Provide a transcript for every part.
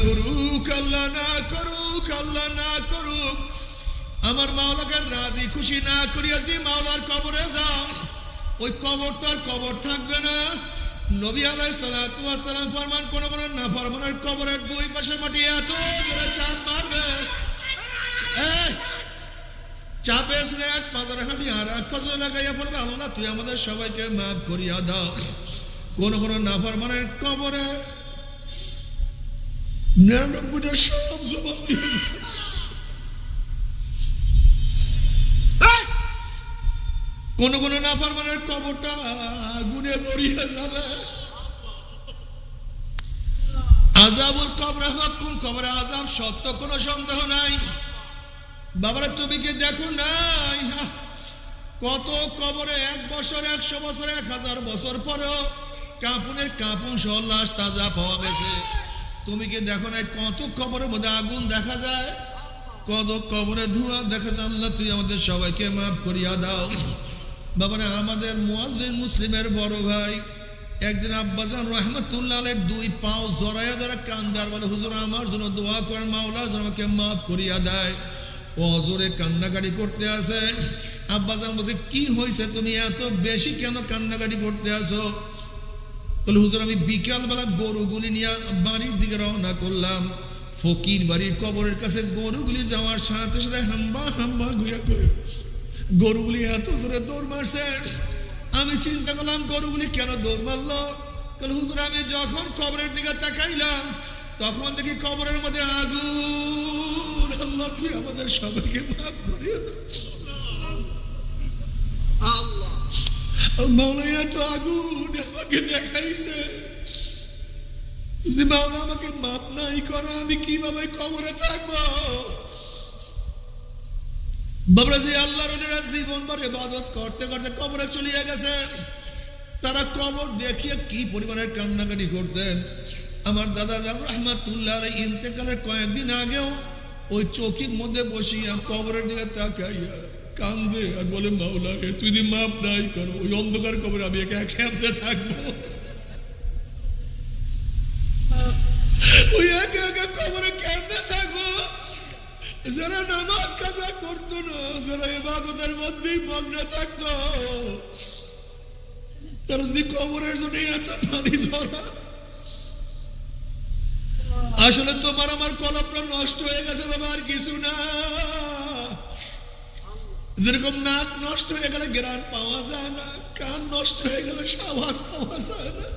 করুক, আল্লাহ না করুক, আল্লাহ না করুক, আমার মাওলাকে রাজি খুশি না করিয়া যদি মাওলার কবরে যাও, ওই কবর তো আর কবর থাকবে না। নবী আলাইহিস সালাতু ওয়াস সালাম ফরমান, কোন কোন নাফরমানের কবরের দুই পাশে মাটি এত জোরে চাপ মারবে, চাপের সিনে এক পাজার হাঁটি আর এক পাজরে লাগাইয়া পড়বে, আল্লাহ তুই আমাদের সবাইকে মাফ করিয়া দাও। কোন কোন নাফরমানের কবরে 99টা সব জমা হয়ে যায়। কোন কোন নাফরমানের কবরটা আগুনে ভরিয়া যাবে। আযাবুল কবর হাক্কুন, কবরে আযাব সত্য, কোনো সন্দেহ নাই। বাবারা তুমি কি দেখো নাই কত কবরে 1 বছর, 100 বছর, 1000 বছর পরেও কাপুনের কাপুন সহ লাশ তাজা পাওয়া গেছে। তুমি কি দেখো নাই কত কবরের মধ্যে আগুন দেখা যায়, কত কবরে ধোঁয়া দেখা যায়। আল্লাহ তুই আমাদের সবাইকে মাফ করিয়া দাও। বাবারা আমাদের মুয়াজ্জিন মুসলিমের বড় ভাই একদিন আব্বাজান রাহমাতুল্লাহ আলাইহির 2 পাও জড়াইয়া ধরে কান্দার বলে, হুজুর আমার জন্য দোয়া করেন, মাওলা যেন আমাকে মাফ করিয়া দেয়। ও হুজুরে কান্নাকাটি করতে আছে। আব্বাজান বলছে, কি হয়েছে, তুমি এত বেশি কেন কান্নাকাটি করতে আছো? বলে, হুজুর আমি বিকালবেলা গরুগুলি নিয়ে বাড়ির দিকে রওনা করলাম, ফকির বাড়ির কবরের কাছে গরুগুলি যাওয়ার সাথে সাথে হাম্বা হাম্বা ঘুয়া ঘুয়া গরুগুলি এত জোরে দৌড় মারছে। আমি চিন্তা করলাম গরুগুলি কেন দৌড় মারলো। হুজুর আমি যখন কবরের দিকে তাকাইলাম তখন দেখি কবরের মধ্যে আগুন। আল্লাহ তুই আমাদের সবাইকে মাফ করিয়ে দাও। মাওলা এত আগুন আমাকে দেখাইছে, যদি মাওলা আমাকে মাফ নাই করো আমি কিভাবে কবরে থাকবো? বাবরা যে আল্লাহর ওলিরা জীবনভর ইবাদত করতে করতে কবরে চলিয়ে গেছে, তারা কবর দেখিয়ে কি পরিমাণের কান্নাকাটি করতেন। আমার দাদা জান রাহমাতুল্লাহ আলাইহি ইন্তেকালের কয়েকদিন আগেও ওই চৌকির মধ্যে বসিয়া কবরের দিকে তাকাইয়া কান্দে আর বলে, মাওলা হে তুই যদি মাফ নাই করো ওই অন্ধকার কবরে আমি একা কেমনে থাকবো? ওই একা একা কবরে কেমনে থাকবো? যারা নামাজ কাজা করতো না, যারা ইবাদতের মধ্যেই মগ্ন থাকতো, তারা যদি কবরের জন্য এত পানি ঝরা। আসলে তোমার আমার কলমটা নষ্ট হয়ে গেছে বাবা, আর কিছু না। যেরকম নাক নষ্ট হয়ে গেলে ঘ্রাণ পাওয়া যায় না, কান নষ্ট হয়ে গেলে আওয়াজ পাওয়া যায় না,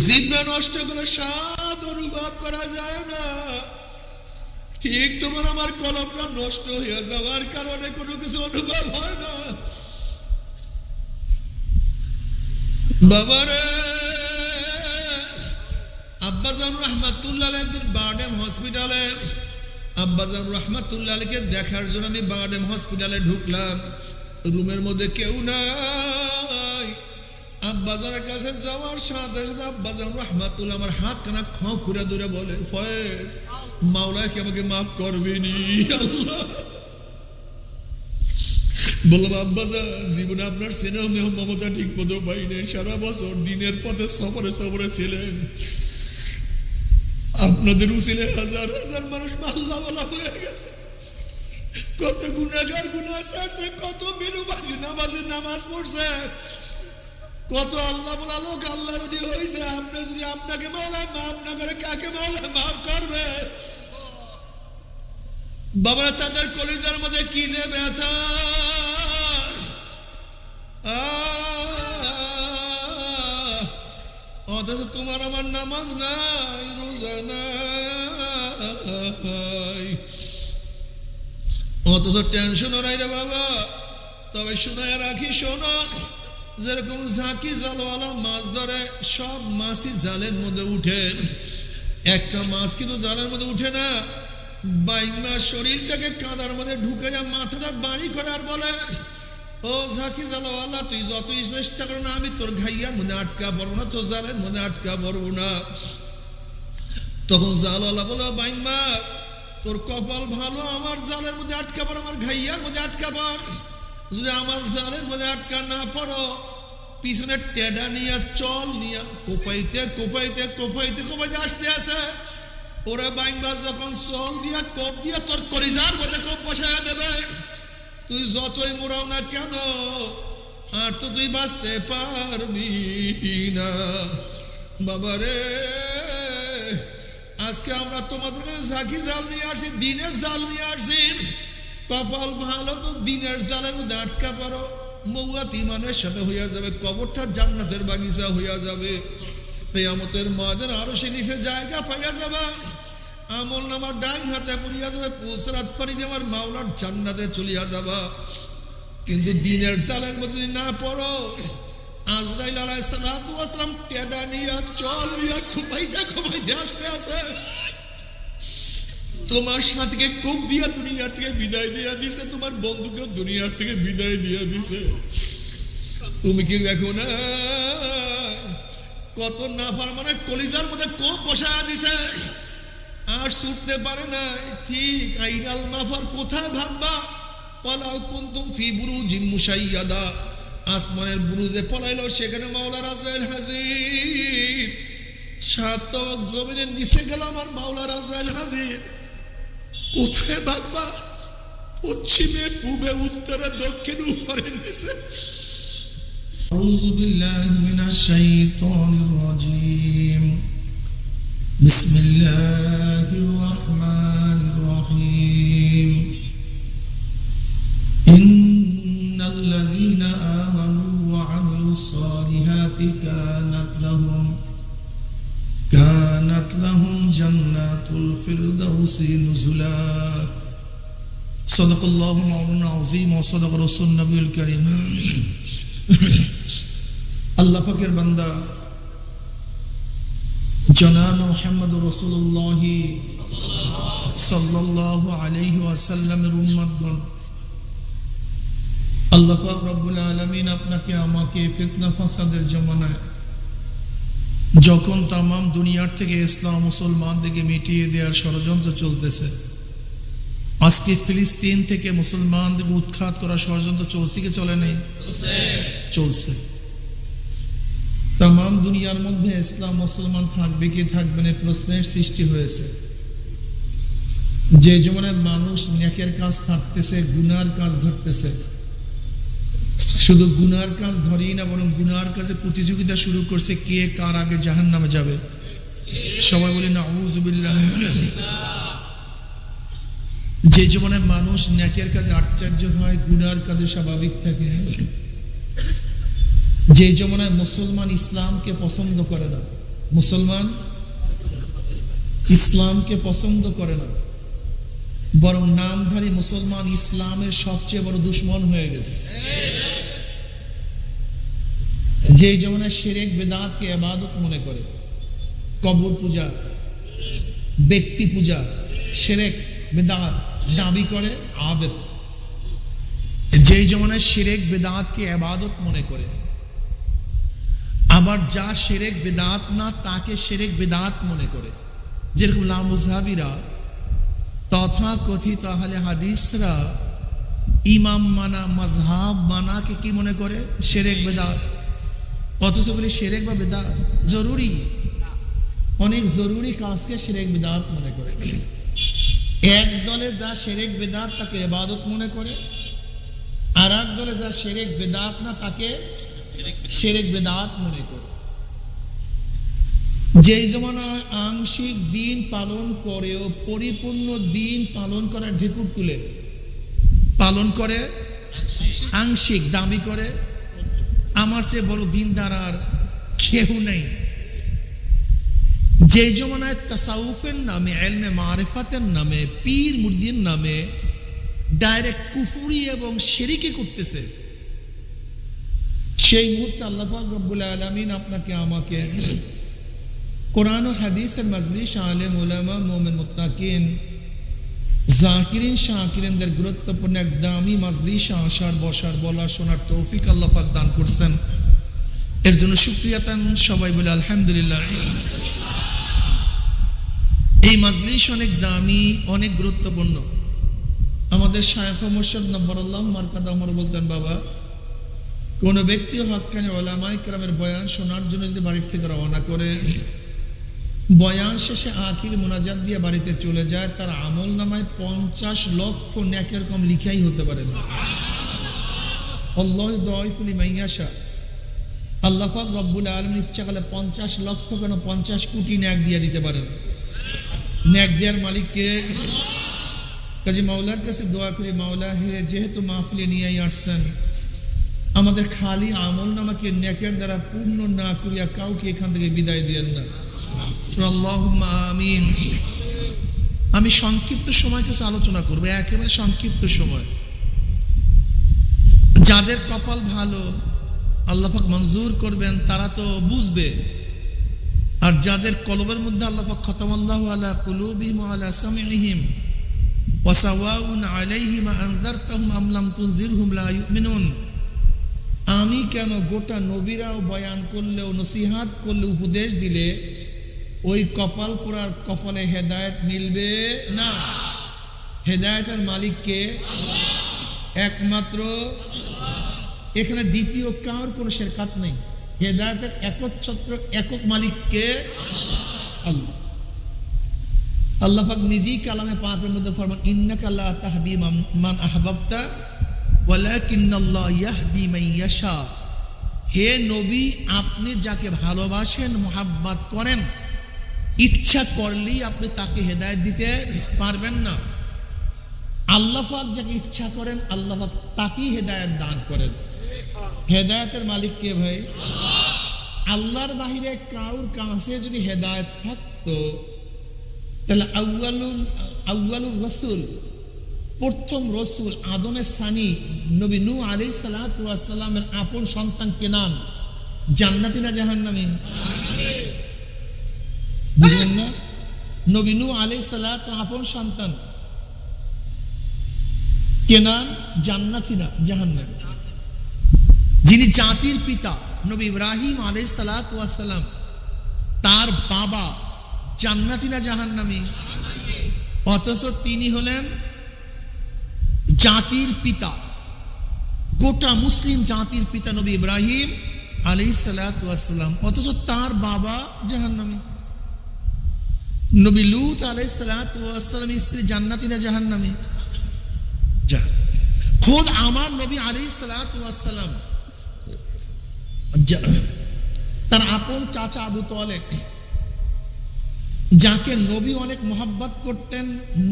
জিহ্বা নষ্ট করে স্বাদ অনুভব করা যায় না, ঠিক তোমার আমার কলমটা নষ্ট হয়ে যাওয়ার কারণে কোনো কিছু অনুভব হয় না। বাবারে আব্বাজান রাহমাতুল্লাহ আলাইহি একদিন বারডেম হসপিটালে, আব্বাজান রাহমাতুল্লাহ আলাইহিকে দেখার জন্য আমি বারডেম হসপিটালে ঢুকলাম। রুমের মধ্যে কেউ নাই। আব্বাজানের কাছে যাওয়ার সাথে সাথে আব্বাজান রাহমাতুল্লাহ আমার হাত কানা খাও করে ধরে বলে, ফয়েজ মাওলা কি আমাকে মাফ করবেনি? আল্লাহ বললাম, আব্বাজান জীবনে আপনার স্নেহ মেহ মমতা ঠিক মতো পাই নাই, সারা বছর দিনের পথে সফরে সফরে ছিলেন, আপনাদের উসিলে হাজার হাজার মানুষ আল্লাহ ওয়ালা হয়ে গেছে, কত গুনাহগার গুনাহ ছাড়ছে, কত বেরুবাজি নামাজে নামাজ পড়ছে, কত আল্লাহ বলা লোক আল্লাহর ওলি হয়েছে। আপনি যদি আপনাকে মাওলা মাফ না করে কাকে মাওলা মাফ করবে? বাবা তাদের কলিজার মধ্যে কি যে ব্যথা। অথচ তোমার আমার নামাজ নাই, রোজা নাই, অথচ টেনশনও নাই রে বাবা। তবে শোনায় রাখি, শোনো, যেরকম ঝাঁকি জালওয়ালা মাছ ধরে, সব মাছই জালের মধ্যে উঠে, একটা মাছ কিন্তু জালের মধ্যে উঠে না। বাইমা শরীরটাকে কাঁদার মধ্যে ঢুকে যা মাথাটা বাড়ি করে আর বলে, ও ঝাঁকি জালওয়ালা তুই যতই চেষ্টা করো না, আমি তোর ঘাইয়ার মধ্যে আটকা পড়বো না, তোর জালের মধ্যে আটকা পড়বো না। তখন জালওয়ালা বলে, বাইমা তোর কপাল ভালো, আমার জালের মধ্যে আটকা পড়, আমার ঘাইয়ার মধ্যে আটকা পড়। যদি আমার জালের মধ্যে আটকা না পড়ো পিছনে টেডা নিয়ে চল নিয়ে কোপাইতে কোপাইতে কোপাইতে কোপাইতে আসতে আসে ওরা বাইঙ্গা যখন চল দিয়া কোপ দিয়া তোর কলিজার মধ্যে কোপ বসায় দেবে, তুই যতই মোড়াও না কেন আর তো তুই বাঁচতে পারবি না। বাবারে আজকে আমরা তোমাদের কাছে ঝাঁকি জাল নিয়ে আসছি, দিনের জাল নিয়ে আসছি। কপাল ভালো তো দিনের জালের মধ্যে আটকা পারো, মৌয়াত ইমানের সাথে হইয়া যাবে, কবরটা জান্নাতের বাগিচা হইয়া যাবে। কিয়ামতের ময়দানে আরো সে নিচে জায়গা পাইয়া যাবে, আমল নামার ডাইন হাতে পড়িয়া যাবে, পুসরাত পারি দিয়ে আমার মাওলার জান্নাতে চলিয়া যাবা। কিন্তু দিনের জালের মধ্যে যদি না পড়ো, আজরাইল আলাইহিস সালাতু ওয়াস সালাম টেডা নিয়া চল নিয়া খুপাইতে খুপাইতে আসতে আসে, তোমার সাথীকে কোপ দিয়া দুনিয়ার থেকে বিদায় দিয়া দিছে, তোমার বন্ধুকে দুনিয়ার থেকে বিদায় দিয়া দিছে। তুমি কি দেখো না কত নাফার মানে কলিজার মধ্যে কোপ বসায়া দিছে, আর ছুটতে পারে না। ঠিক আইনাল নাফার কোথায় ভাববা, পালাও কুনতুম ফি বুরুজিম মুশাইয়াদা, আসমানের বুরুজে পলাইলো, সেখানে মাওলা আজরাইল হাজির। সাত তবক জমিনের নিচে গেল, আমার মাওলা আজরাইল হাজির। কোথায় ভাববা, পশ্চিমে পূবে উত্তরে দক্ষিণ উপরে নিচে। আউযু বিল্লাহি মিনাশ শাইতানির রাজীম, বিসমিল্লাহির রহমানির রহিম। ইন্নাল্লাযীনা আমানু ওয়া আমিলুস সালিহাতি কানাত লাহুম জান্নাতুল ফিরদাউসি নুজুলা। সাদাকাল্লাহু মাওলানা আযীম ওয়া সাদাকা রাসূলুন নবিয়ুল কারীম। আল্লাহ পাকের বান্দা জনাব মুহাম্মদুর রাসূলুল্লাহ সাল্লাল্লাহু আলাইহি ওয়াসাল্লামের উম্মতগণ, আল্লাহ পাক রব্বুল আলামিন আপনাকে আমাকে ফিতনা ফাসাদের জমানায় যখন তামাম দুনিয়ার থেকে ইসলাম মুসলমানদেরকে মিটিয়ে দেওয়ার ষড়যন্ত্র চলতেছে, আজকে ফিলিস্তিন থেকে মুসলমানদের উৎখাত করার ষড়যন্ত্র চলছে কি চলে নেই? চলছে। তামাম দুনিয়ার মধ্যে ইসলাম মুসলমান থাকবে কি থাকবে না প্রশ্নের সৃষ্টি হয়েছে। যে জমানায় মানুষ নেকের কাজ থাকতেছে, গুনার কাজ ধরতেছে, শুধু গুনার কাজ ধরেই না, বরং গুনার কাজে প্রতিযোগিতা শুরু করছে, কে কার আগে জাহান্নামে যাবে। সবাই বলি না আউযু বিল্লাহ। যে জীবনে মানুষ নেকের কাজে আশ্চর্য হয়, গুনার কাজে স্বাভাবিক থাকে, যে জমানায় মুসলমান ইসলামকে পছন্দ করে না, মুসলমান ইসলামকে পছন্দ করে না, বরং নামধারী মুসলমান ইসলামের সবচেয়ে বড় দুশ্মন হয়ে গেছে। যে জমানায় শিরক বিদআতকে ইবাদত মনে করে, কবর পূজা, ব্যক্তি পূজা, শিরক বিদআত দাবি করে আবেদ। যে জমানায় শিরক বিদআতকে ইবাদত মনে করে, আবার যা শিরক বিদআত না তাকে শিরক বিদআত মনে করে। যেরকম লামুযহাবিরা, তথা কথিত আহলে হাদিসরা ইমাম মানা, মাযহাব মানাকে কি মনে করে? শিরক বিদআত। অথচ বলি শিরক বা বিদআত জরুরি, অনেক জরুরি কাজকে শিরক বিদআত মনে করে। এক দলে যা শিরক বিদআত তাকে ইবাদত মনে করে, আর এক দলে যা শিরক বিদআত না তাকে শিরক বিদআত মনে করে। যে জমানায় আংশিক দিন পালন করেও পরিপূর্ণ দিন পালন করার ঢেকুর তুলে পালন করে, আংশিক দাবি করে আমার চেয়ে বড় দিনদার আর কেউ নেই। যে জমানায় তাসাউফের নামে, ইলমে মারিফাতের নামে, পীর মুরিদের নামে ডাইরেক্ট কুফরি এবং শিরকি করতেছে, সেই মুহূর্তে আল্লাহ পাক রব্বুল আলামিন আপনাকে আমাকে কোরআন ও হাদিসের মজলিস, আলেম উলামা, মুমিন মুত্তাকিন, জাকিরিন শাকিরিনদের গুরুত্বপূর্ণ এক দামি মজলিসে আসার, বসার, বলার, শোনার তৌফিক আল্লাহ পাক দান করছেন। এর জন্য শুকরিয়া তান সবাই বলে আলহামদুলিল্লাহ। এই মজলিস অনেক দামি, অনেক গুরুত্বপূর্ণ। আমাদের শায়খ মুর্শিদ নব্বরুল্লাহ মারকাদা ওমর বলতেন, বাবা কোন ব্যক্তি হক্কানি ওলামায়ে কেরামের বয়ান শোনার জন্য যদি বাড়ির থেকে রওনা করে বয়ান শেষে আখির মুনাজাত দিয়ে বাড়িতে চলে যায়, তার আমল নামায় 50 লক্ষ নেকের কম লিখাই হতে পারে না। আল্লাহু দাইফু লিমান ইয়াশা, আল্লাহ পাক রব্বুল আলামিন ইচ্ছা করলে 50 লক্ষ কেন 50 কোটি নেক দিয়ে দিতে পারেন। নেক দেওয়ার মালিক কে? কাজী মাওলার কাছে দোয়া করি, মাওলা হে, যেহেতু মাহফিলে নিয়ে আসছেন, আমাদের খালি আমল নামাকে নেকের দ্বারা পূর্ণ না করিয়া কাউকে এখান থেকে বিদায় দিয়েন না। আল্লাহুম্মা আমিন। আমি সংক্ষিপ্ত সময় কিছু আলোচনা করব, একেবারে সংক্ষিপ্ত সময়। যাদের কপাল ভালো আল্লাহ পাক মঞ্জুর করবেন তারা তো বুঝবে, আর যাদের কলবের মধ্যে আল্লাহ পাক খতামাল্লাহু আলা কুলুবিহিম ওয়া আলা সামিইহিম ওয়া সাওয়াউন আলাইহিম আনজারতাহুম আম লাম তুনজিরহুম লা ইউমিনুন। আমি কেন, গোটা নবীরাও বয়ান করলেও, নসিহাত করলে, উপদেশ দিলে ওই কপাল পোড়ার কপালে হেদায়েত মিলবে না। হেদায়েতের মালিক কে? একমাত্র। এখানে দ্বিতীয় কার কোনো শেরকাত নেই। হেদায়েতের একচ্ছত্র একক মালিক কে? আল্লাহ। আল্লাহ পাক নিজেই কালামে পাকের মধ্যে ফরমান, ইন্নাকা লা তাহদি মান আহবাবতা ওয়ালাকিন্নাল্লাহ ইয়াহদি মান ইয়াশা। হে নবী, আপনি যাকে ভালোবাসেন, মুহাব্বত করেন, ইচ্ছা করলেই আপনি তাকে হেদায়েত দিতে পারবেন না। আল্লাহ পাক যাকে ইচ্ছা করেন আল্লাহ পাক তাকেই হেদায়েত দান করেন। হেদায়েতের মালিক কে ভাই? আল্লাহর বাহিরে কারোর কাছে যদি হেদায়েত থাকতো তাহলে আউয়ালুর রাসূল, প্রথম রসুল আদমের সানি নবী নূহ আলাইহিস সালাতু ওয়াস সালামের আপন সন্তান কেনান জান্নাতি না জাহান্নামী? বুঝলেন না? নবী নূহ আলাইহিস সালাতু আপন সন্তান কেনান জান্নাতি না জাহান্নামী? যিনি জাতির পিতা নবী ইব্রাহিম আলাইহিস সালাতু ওয়াস সালাম, তার বাবা জান্নাতি না জাহান্নামী? অথচ তিনি হলেন জাতির পিতা, গোটা মুসলিম জাতির পিতা নবী ইব্রাহিম আলাইহিস সালাতু ওয়াস সালাম, অথচ তার বাবা জাহান্নামী। নবী লূত আলাইহিস সালাতু ওয়াস সালামের স্ত্রী জান্নাতি না জাহান্নামী? খোদ আমার নবী আলাইহিস সালাতু ওয়াস সালাম, তার আপন চাচা আবু তালেব, যাকে নবী অনেক মোহাব্বত করতেন,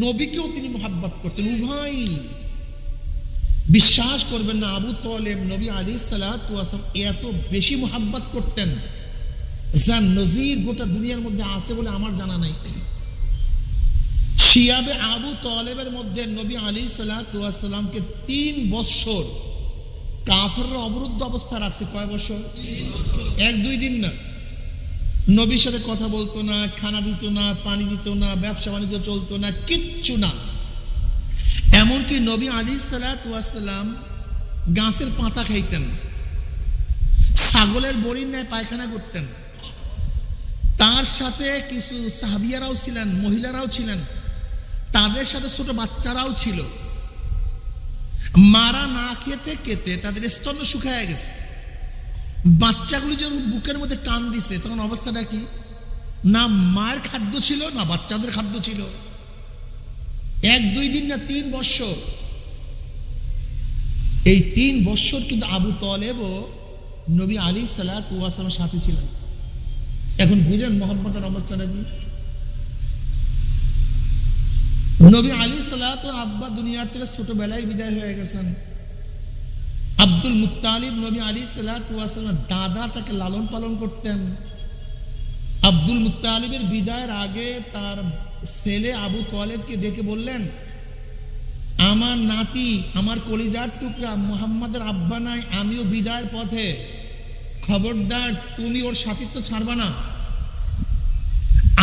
নবীকেও তিনি মোহাব্বত করতেন, উভয়। বিশ্বাস করবেন না, আবু তালেব নবী আলাইহিস সালাতু ওয়াস সালাম এত বেশি মোহাব্বত করতেন যার নজির গোটা দুনিয়ার মধ্যে আছে বলে আমার জানা নাই। শিয়াবে আবু তালেবের মধ্যে নবী আলাইহিস সালাতু ওয়াস সালামকে 3 বছর কাফেররা অবরুদ্ধ অবস্থা রাখছে। কয় বছর? 1-2 দিন না। নবীর সাথে কথা বলতো না, খানা দিত না, পানি দিত না, ব্যবসা বাণিজ্য চলতো না, কিচ্ছু না। এমনকি নবী আলাইহিস সালাতু ওয়াস সালাম গাছের পাতা খাইতেন, ছাগলের বড়ির ন্যায় পায়খানা করতেন। তার সাথে কিছু সাহাবিয়ারাও ছিলেন, মহিলারাও ছিলেন, তাদের সাথে ছোট বাচ্চারাও ছিল। মারা না খেতে খেতে তাদের স্তন শুকায় গেছে। বাচ্চাগুলি যখন বুকের মধ্যে টান দিছে তখন অবস্থাটা কি? না মায়ের খাদ্য ছিল না বাচ্চাদের খাদ্য ছিল। 1-2 দিন না, 3 বছর। এই 3 বছর কিন্তু আবু তালেবও নবী আলাইহিস সালাতু ওয়াস সালামের সাথে ছিলেন। এখন বুঝেন মোহাম্মদের অবস্থাটা কি? নবী আলাইহিস সালাতু আব্বা দুনিয়ার থেকে ছোটবেলায় বিদায় হয়ে গেছেন। আব্দুল মুত্তালিব নবী আলাইহিস সালাতু ওয়াস সালামের দাদা তাকে লালন পালন করতেন। আব্দুল মুত্তালিবের বিদায়ের আগে তার ছেলে আবু তালেবকে ডেকে বললেন, আমার নাতি, আমার কলিজার টুকরা মুহাম্মাদের আব্বা নাই, আমিও বিদায়ের পথে, খবরদার তুমি ওর সাথিত্ব ছাড়বা না।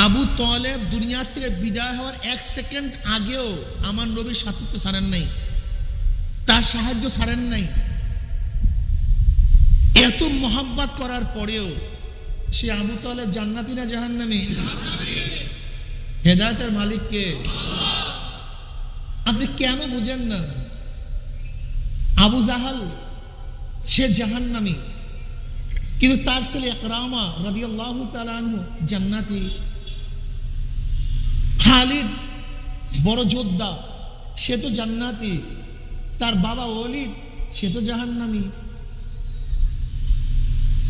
আবু তালেব দুনিয়ার থেকে বিদায় হওয়ার 1 সেকেন্ড আগেও আমার নবীর সাথিত্ব ছাড়েন নাই, তার সাহায্য ছাড়েন নাই। এত মোহাব্বত করার পরেও সে আবু তালেব জান্নাতি না জাহান্নামী? হেদায়েতের মালিক কে? আপনি কেন বুঝেন না? আবু জাহাল সে জাহান্নামী, কিন্তু তার ছেলে ইকরামা রাদিয়াল্লাহু তাআলা আনহু জান্নাতি। খালিদ বড় যোদ্ধা, সে তো জান্নাতি। তার বাবা ওলীদ, সে তো জাহান্নামী।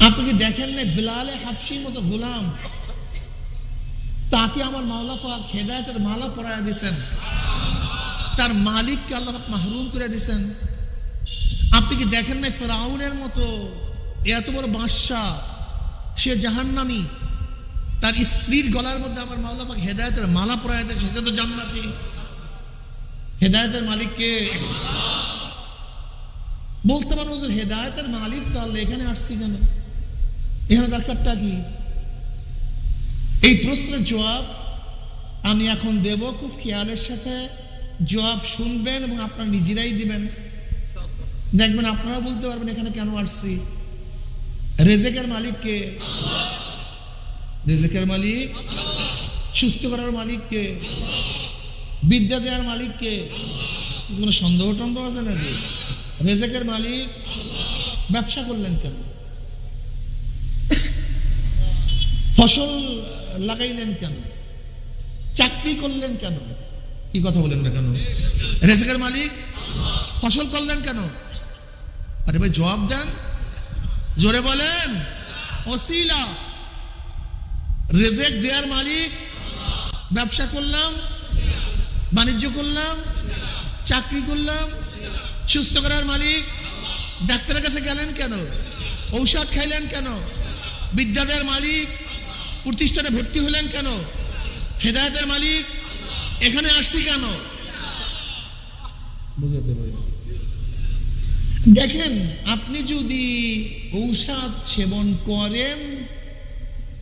আপনি কি দেখেন না বিলালে হাবশির মতো গোলাম, তাকে আমার মাওলা পাক হেদায়েতের মালা পরায়া দিয়েছেন, তার মালিককে আল্লাহ পাক মাহরুম করে দিয়েছেন। আপনি কি দেখেন না ফিরআউনের মতো এত বড় বাদশা, সে জাহান্নামী, তার স্ত্রীর গলার মধ্যে আমার মাওলা পাক হেদায়েতের মালা পরায়া দিয়েছে, সে তো জান্নাতি। হেদায়েতের মালিক কে? বলতে পারো হুজুর হেদায়েতের মালিক তো আল্লাহ, এখানে আসছি কেন, এখানে দরকারটা কি? এই প্রশ্নের জবাব আমি এখন দেব, খুব খেয়ালের সাথে জবাব শুনবেন এবং আপনারা নিজেরাই দিবেন। দেখবেন আপনারা বলতে পারবেন এখানে কেন আসছি। রেজেকের মালিক কে? রেজেকের মালিক। সুস্থ করার মালিক কে? বিদ্যা দেওয়ার মালিক কে? কোনো সন্দেহ টন্দেহ আছে নাকি? রেজেকের মালিক। ব্যবসা করলেন কেন? ফসল লাগাইলেন কেন? চাকরি করলেন কেন? কি কথা বলেন না কেন? রেজেকের মালিক। ফসল করলেন কেন? আরে ভাই জবাব দেন, জোরে বলেন। ওসিলা। রেজেক দেওয়ার মালিক। ব্যবসা করলাম, বাণিজ্য করলাম, চাকরি করলাম, সুস্থ করার মালিক। ডাক্তারের কাছে গেলেন কেন? ঔষধ খাইলেন কেন? বিদ্যা দেওয়ার মালিক। প্রতিষ্ঠানে ভর্তি হলেন কেন? হেদায়েতের মালিক। এখানে আসছি কেন? বুঝতে পারি। দেখেন, আপনি যদি ঔষধ সেবন করেন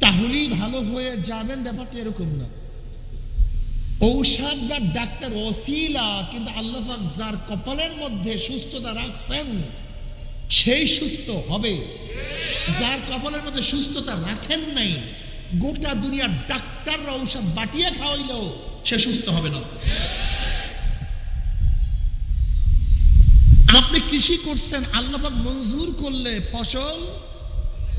তাহলেই ভালো হয়ে যাবেন, ব্যাপারটা এরকম না। ঔষধ বা ডাক্তার ওসিলা, কিন্তু আল্লাহ পাক যার কপালের মধ্যে সুস্থতা রাখছেন সেই সুস্থ হবে। যার কপালের মধ্যে সুস্থতা রাখেন নাই, গোটা দুনিয়ার ডাক্তাররা ঔষধ বাটিয়ে খাওয়াইলেও সে সুস্থ হবে না। আপনি কৃষি করছেন, আল্লাহ পাক মঞ্জুর করলে ফসল,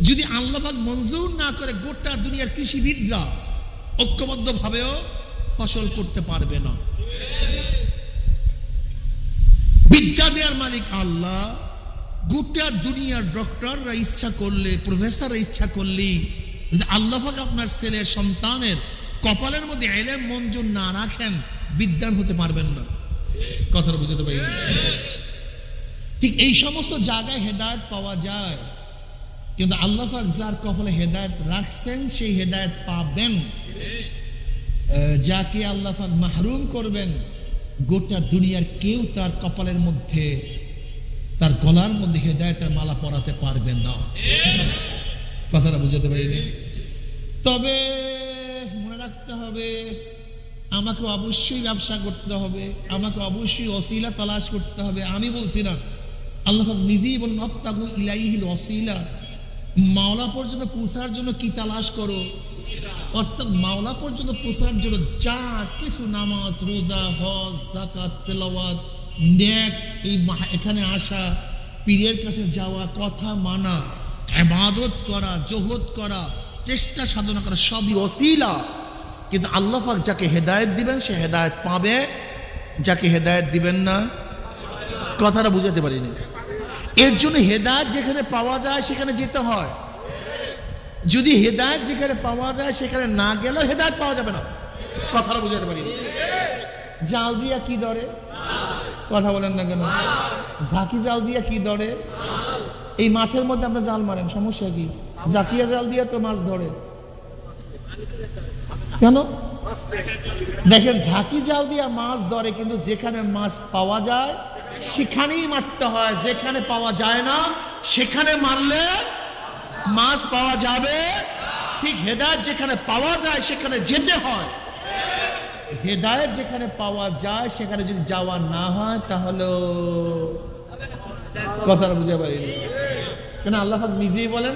যদি আল্লাহ পাক মঞ্জুর না করে গোটা দুনিয়ার কৃষিবিদরা ঐক্যবদ্ধ ভাবেও ফসল করতে পারবে না। বিদ্যা দেওয়ার মালিক আল্লাহ। গোটা দুনিয়ার ডক্টররা ইচ্ছা করলে, প্রফেসররা ইচ্ছা করলেই যদি আল্লাহ পাক আপনার ছেলের সন্তানের কপালের মধ্যে ইলম মঞ্জুর না রাখেন, বিদ্যান হতে পারবেন না। কথাটা বুঝতে পারি? ঠিক এই সমস্ত জায়গায় হেদায়েত পাওয়া যায়, কিন্তু আল্লাহ পাক যার কপালে হেদায়েত রাখছেন সেই হেদায়েত পাবেন। যাকে আল্লাহ পাক মাহরুম করবেন, গোটা দুনিয়ার কেউ তার কপালের মধ্যে, তার গলার মধ্যে হেদায়েতের মালা পরাতে পারবেন না। কথাটা বুঝাতে পারিনি? তবে মনে রাখতে হবে, আমাকে অবশ্যই ব্যবসা করতে হবে, আমাকে অবশ্যই ওসিলা তালাশ করতে হবে। আমি বলছি না, আল্লাহ পাক নিজেই বলেন ওয়াবতাগু ইলাইহিল ওয়াসিলা, মাওলা পর্যন্ত পৌঁছার জন্য কি তালাশ করো। অর্থাৎ মাওলা পর্যন্ত পৌঁছার জন্য যা কিছু নামাজ, রোজা, হজ, যাকাত, তেলাওয়াত, নেক, এই এখানে আসা, পীরের কাছে যাওয়া, কথা মানা, ইবাদত করা, জোহদ করা, চেষ্টা সাধনা করা, সবই ওসিলা। কিন্তু আল্লাহ পাক যাকে হেদায়েত দিবেন সে হেদায়েত পাবে, যাকে হেদায়েত দিবেন না। কথাটা বুঝাতে পারিনি? এর জন্য হেদায়েত যেখানে পাওয়া যায় সেখানে যেতে হয়। যদি হেদায়েত যেখানে পাওয়া যায় সেখানে না গেলেও হেদায়েত পাওয়া যাবে না। কথাটা বুঝাতে পারিনি? জাল দিয়া কি ধরে? কথা বলেন না কেন? ঝাঁকি জাল দিয়া কি ধরে? এই মাঠের মধ্যে আপনি জাল মারেন, সমস্যা কি? ঝাঁকিয়া জাল দিয়ে তো মাছ ধরে কেন? দেখেন, ঝাঁকি জাল দিয়া মাছ ধরে, কিন্তু যেখানে মাছ পাওয়া যায় সেখানেই মারতে হয়, যেখানে পাওয়া যায় না সেখানে মারলে মাছ পাওয়া যাবে। ঠিক হেদায়েত যেখানে পাওয়া যায় সেখানে যেতে হয়, হেদায়েত যেখানে পাওয়া যায় সেখানে যদি যাওয়া না হয় তাহলে কথাটা বুঝতে পারিনি? কেন আল্লাহ পাক নিজেই বলেন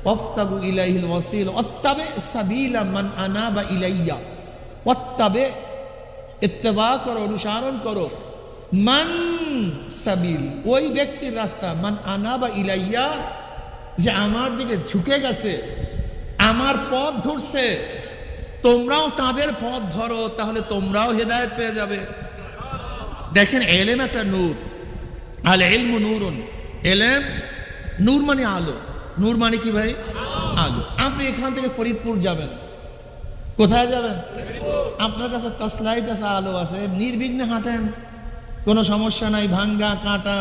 ওয়াবতাগু ইলাইহিল ওয়াসিলা ওয়াত্তাবি সাবিলা মান আনাবা ইলাইয়া। ওয়াত্তাবি, ইত্তেবা করো, অনুসরণ করো, মান সাবিল, ওই ব্যক্তির রাস্তা, মান আনাবা ইলাইয়া, যে আমার দিকে ঝুঁকে গেছে, আমার পথ ধরছে, তোমরাও তাদের পথ ধরো, তাহলে তোমরাও হেদায়েত পেয়ে যাবে। দেখেন এলেম একটা নূর, আল ইলমু নূরুন, এলেম নূর মানে আলো, নূর মানে কি ভাই? আলো। আপনি এখান থেকে ফরিদপুর যাবেন, কোথায় যাবেন? আপনার কাছে টর্চলাইট আছে, আলো আছে, নির্বিঘ্নে হাঁটেন, কোনো সমস্যা নাই। ভাঙ্গা কাঁটা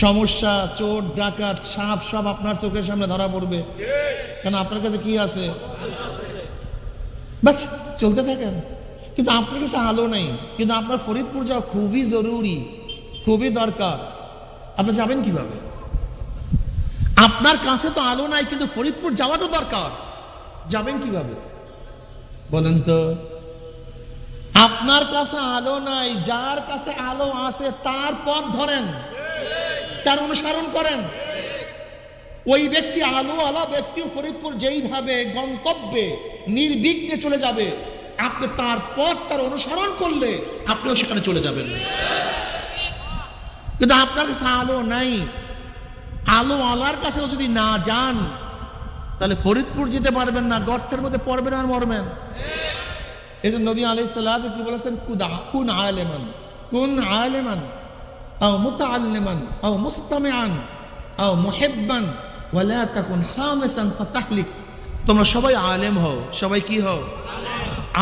সমস্যা, চোর ডাকাত সাপ সব আপনার চোখের সামনে ধরা পড়বে, কেন আপনার কাছে কি আছে? বাস চলতে থাকেন। কিন্তু আপনার কাছে আলো নাই, কিন্তু আপনার ফরিদপুর যাওয়া খুবই জরুরি, খুবই দরকার। আপনি যাবেন কিভাবে? আপনার কাছে তো আলো নাই, কিন্তু ফরিদপুর যাওয়া তো দরকার, যাবেন কিভাবে বলেন তো? আপনার কাছে আলো নাই, যার কাছে আলো আছে তার পথ ধরেন, তার অনুসরণ করেন। ওই ব্যক্তি আলোওয়ালা ব্যক্তি ফরিদপুর যেইভাবে গন্তব্যে নির্বিঘ্নে চলে যাবে, আপনি তার পথ, তার অনুসরণ করলে আপনিও সেখানে চলে যাবেন। কিন্তু আপনার কাছে আলো নাই, আলোওয়ালার কাছেও যদি না যান, তাহলে ফরিদপুর যেতে পারবেন না, গর্তের মধ্যে পড়বেন আর মরবেন। এই জন্য নবী আলাইহিস সালাতু কি বলেছেন? কুন আলেমান, কুন আলেমান আও মুতাআল্লিমান আও মুস্তামিআন আও মুহিব্বান ওয়ালা তাকুন খামিসান ফাতাহলিক। তোমরা সবাই আলেম হও। সবাই কি হও?